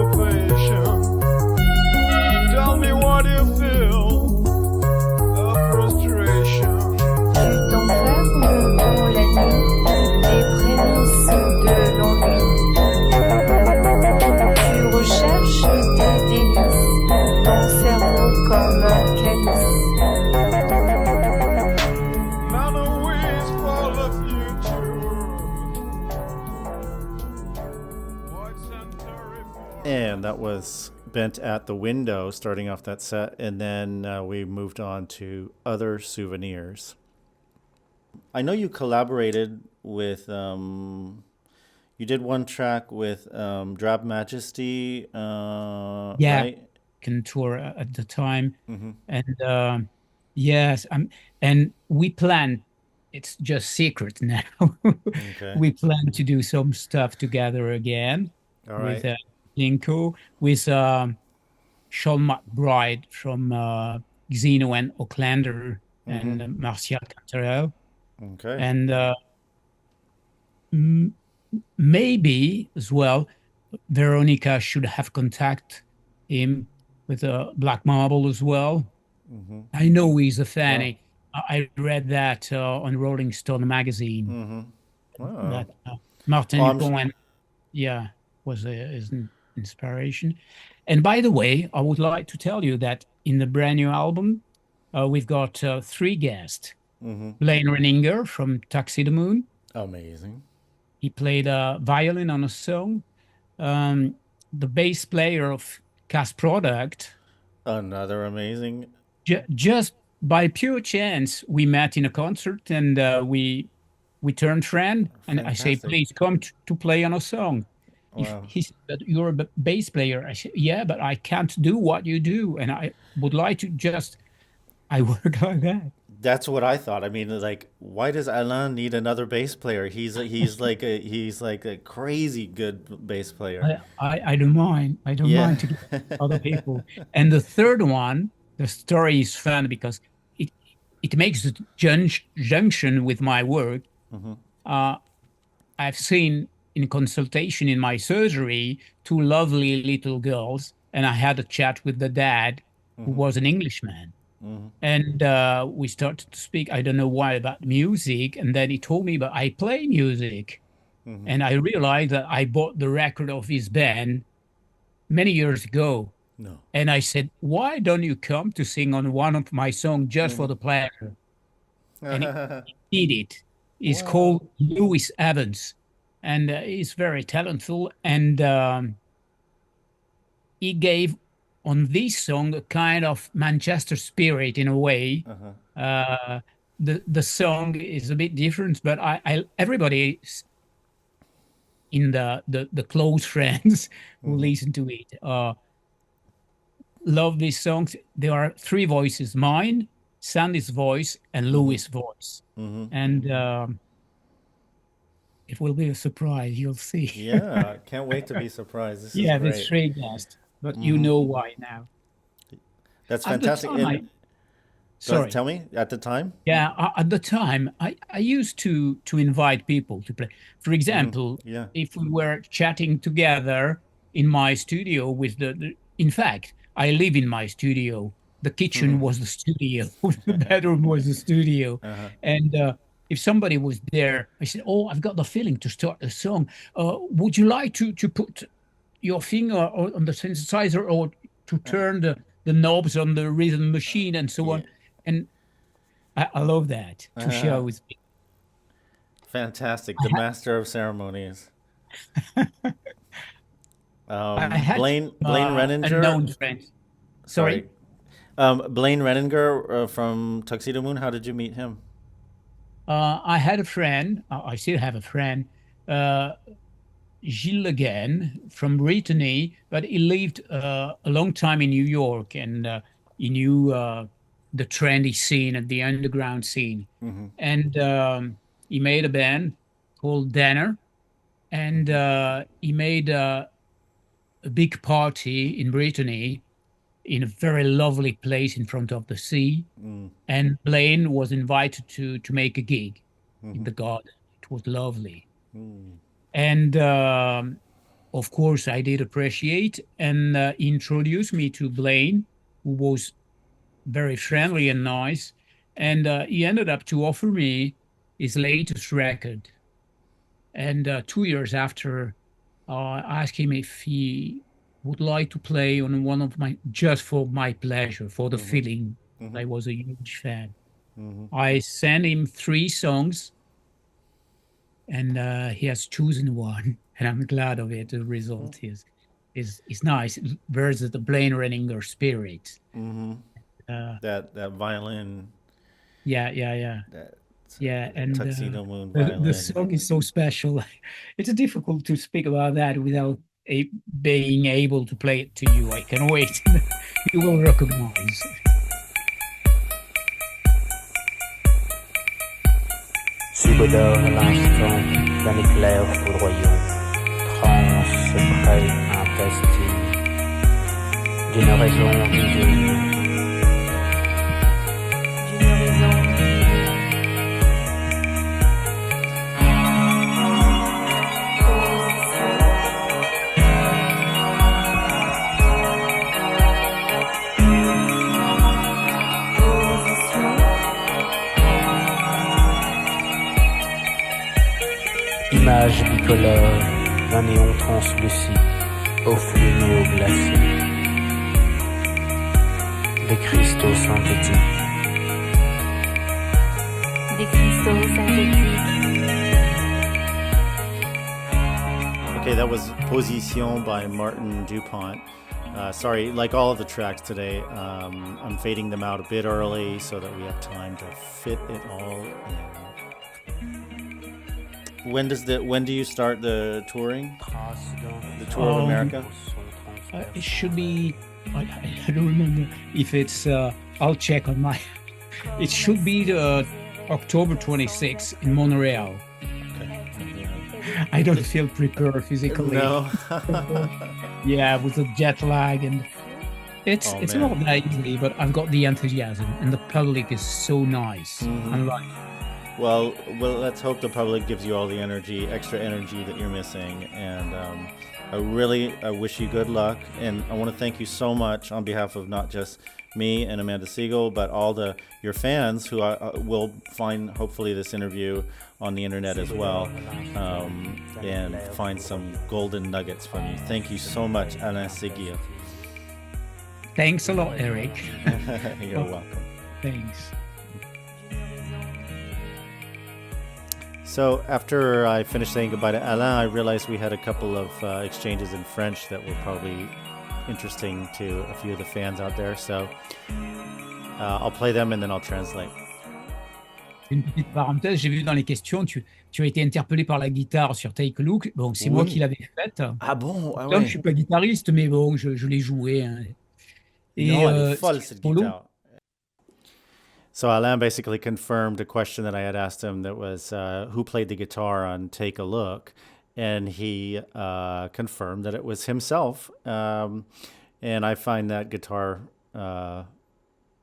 syncopation. Tell me what you feel, a frustration. Tu t'enfermes dans la nuit, des prémices de l'ennui. Tu recherches des délices, ton cerveau comme un calice. Memories for the future. White Centauri for- And that was Bent at the Window, starting off that set. And then we moved on to Other Souvenirs. I know you collaborated with, you did one track with Drab Majesty, right? Cultcultura at the time, and yes, and we plan. It's just secret now. Okay. We plan to do some stuff together again All with right. Linko, with Sean McBride from Xeno and Aucklander and Martial Canterel. Okay. And maybe as well, Veronica should have contact him with Black Marble as well. I know he's a fan. Wow. I read that on Rolling Stone magazine. Wow. That Martin Well, I'm Dupont, was his inspiration. And by the way, I would like to tell you that in the brand new album, we've got 3 guests. Blaine Renninger from Tuxedo Moon. Amazing. He played violin on a song. The bass player of Cast Product. Another amazing. Just by pure chance, we met in a concert and we turned friend. And I say, Fantastic. please come to play on a song. Wow. He said, but you're a bass player. I said, yeah, but I can't do what you do. And I would like to I work like that. That's what I thought. I mean, like, why does Alain need another bass player? He's like a crazy good bass player. I don't mind. I don't Yeah. mind to get other people. And the third one, the story is fun because it makes the junction with my work. I've seen in consultation in my surgery 2 lovely little girls, and I had a chat with the dad, who was an Englishman. And we started to speak, I don't know why, about music. And then he told me, but I play music. And I realized that I bought the record of his band many years ago. No. And I said, why don't you come to sing on one of my songs just for the pleasure? And he did it. He's called Louis Evans. And he's very talented. And he gave on this song a kind of Manchester spirit in a way. The song is a bit different, but everybody in the close friends who listen to it love these songs. There are 3 voices: mine, Sandy's voice, and Louis' voice. And it will be a surprise. You'll see. Yeah, can't wait to be surprised. This is Yeah, great. there's 3 guests, but you know why now. That's At the fantastic. time, And- Sorry. Tell me, at the time? Yeah, at the time, I used to invite people to play. For example, Yeah. if we were chatting together in my studio with in fact, I live in my studio. The kitchen was the studio. The bedroom was the studio. And if somebody was there, I said, oh, I've got the feeling to start a song. Would you like to put your finger on the synthesizer or to turn the knobs on the rhythm machine and so on? And I love that to share with people. Fantastic. The master of ceremonies. I had Blaine Renninger. unknown friends. Sorry. Blaine Renninger from Tuxedo Moon. How did you meet him? I had a friend. I still have a friend, Gilles again from Brittany, but he lived a long time in New York, and he knew the trendy scene and the underground scene. And he made a band called Danner, and he made a big party in Brittany in a very lovely place in front of the sea. And Blaine was invited to make a gig in the garden. It was lovely. And of course, I did appreciate, and introduced me to Blaine, who was very friendly and nice. And he ended up to offer me his latest record. And 2 years after, I asked him if he would like to play on one of my, just for my pleasure, for the feeling. I was a huge fan. I sent him 3 songs, and he has chosen one, and I'm glad of it. The result is nice. There's the Blaine Renninger spirit. That violin. Yeah. That And Tuxedo Moon violin. the song is so special. It's difficult to speak about that without being able to play it to you. I can wait. You will recognize. Subodore à l'instant d'un éclair foudroyant, transe près intestine d'une raison divine. Image bicolore d'un néon translucide au fumeux glacé, des cristaux synthétiques. Okay, that was Position by Martin Dupont. Sorry, like all of the tracks today, I'm fading them out a bit early so that we have time to fit it all in. When do you start the touring? The tour of America? It should be. I don't remember if it's. I'll check on my. It should be the October 26th in Montreal. Okay. I don't feel prepared physically. No. Yeah, with the jet lag, and it's not that easy, but I've got the enthusiasm, and the public is so nice. Unlike. Well, let's hope the public gives you all the energy, extra energy that you're missing. And I wish you good luck. And I want to thank you so much on behalf of not just me and Amanda Siegel, but all your fans who will find, hopefully, this interview on the internet as well, and find some golden nuggets from you. Thank you so much, Alain Seghir. Thanks a lot, Eric. You're welcome. Thanks. So after I finished saying goodbye to Alain, I realized we had a couple of exchanges in French that were probably interesting to a few of the fans out there. So I'll play them and then I'll translate. Une petite parenthèse, j'ai vu dans les questions, tu as été interpellé par la guitare sur Take a Look. Bon, c'est moi qui l'avais faite. Ah bon? Ah Donc, ouais. je suis pas guitariste, mais bon, je l'ai joué. Hein. Et, non, elle est folle cette solo. guitare. So Alain basically confirmed a question that I had asked him that was, who played the guitar on Take a Look? And he confirmed that it was himself. And I find that guitar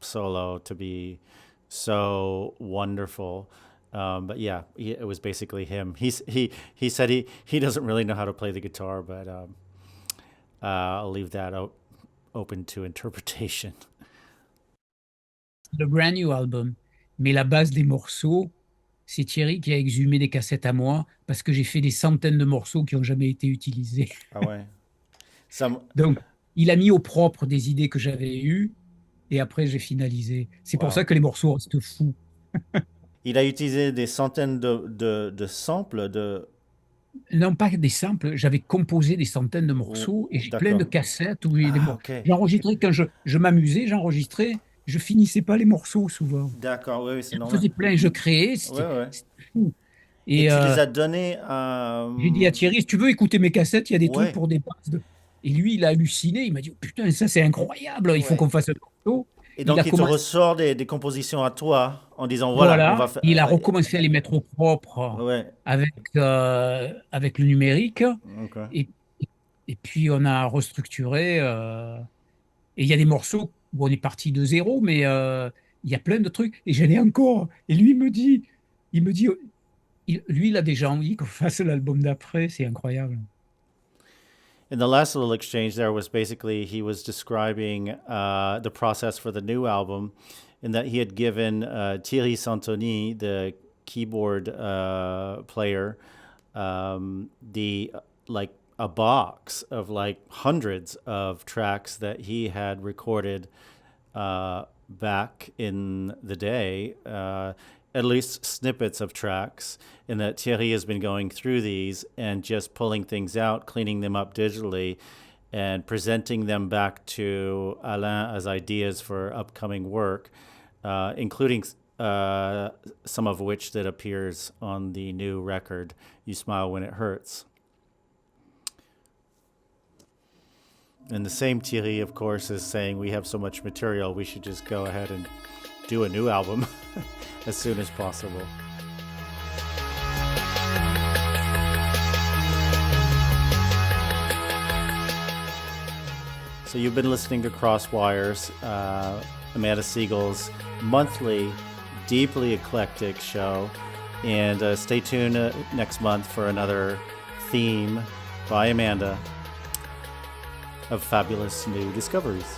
solo to be so wonderful. But yeah, it was basically him. He said he doesn't really know how to play the guitar, but I'll leave that open to interpretation. Le brand new album, mais la base des morceaux, c'est Thierry qui a exhumé des cassettes à moi parce que j'ai fait des centaines de morceaux qui n'ont jamais été utilisés. Ah ouais. Donc, il a mis au propre des idées que j'avais eues et après j'ai finalisé. C'est pour ça que les morceaux restent fous. Il a utilisé des centaines de samples Non, pas des samples. J'avais composé des centaines de morceaux et j'ai plein de cassettes où il y a des morceaux. Okay. J'enregistrais quand je m'amusais, j'enregistrais. Je finissais pas les morceaux souvent. D'accord, oui, c'est normal. Je faisais plein, je créais, c'était fou. Et tu les as donnés J'ai dit à Thierry, si tu veux écouter mes cassettes, il y a des trucs pour des bases. Et lui, il a halluciné, il m'a dit, oh, putain, ça c'est incroyable, il faut qu'on fasse un morceau. Et donc il te ressort des compositions à toi en disant, voilà, on va faire... Il a recommencé à les mettre au propre avec le numérique. Okay. Et puis on a restructuré. Et il y a des morceaux où on est parti de zéro, mais il y a plein de trucs. Et j'en ai encore. Et lui, lui, il a déjà envie qu'on fasse l'album d'après. C'est incroyable. in the last little exchange there was basically he was describing the process for the new album, in that he had given Thierry Sintoni, the keyboard player, a box of like hundreds of tracks that he had recorded back in the day, at least snippets of tracks, and that Thierry has been going through these and just pulling things out, cleaning them up digitally, and presenting them back to Alain as ideas for upcoming work, including some of which that appears on the new record, You Smile When It Hurts. And the same Thierry, of course, is saying we have so much material, we should just go ahead and do a new album as soon as possible. So you've been listening to Crosswires, Amanda Siegel's monthly, deeply eclectic show. And stay tuned next month for another theme by Amanda of fabulous new discoveries.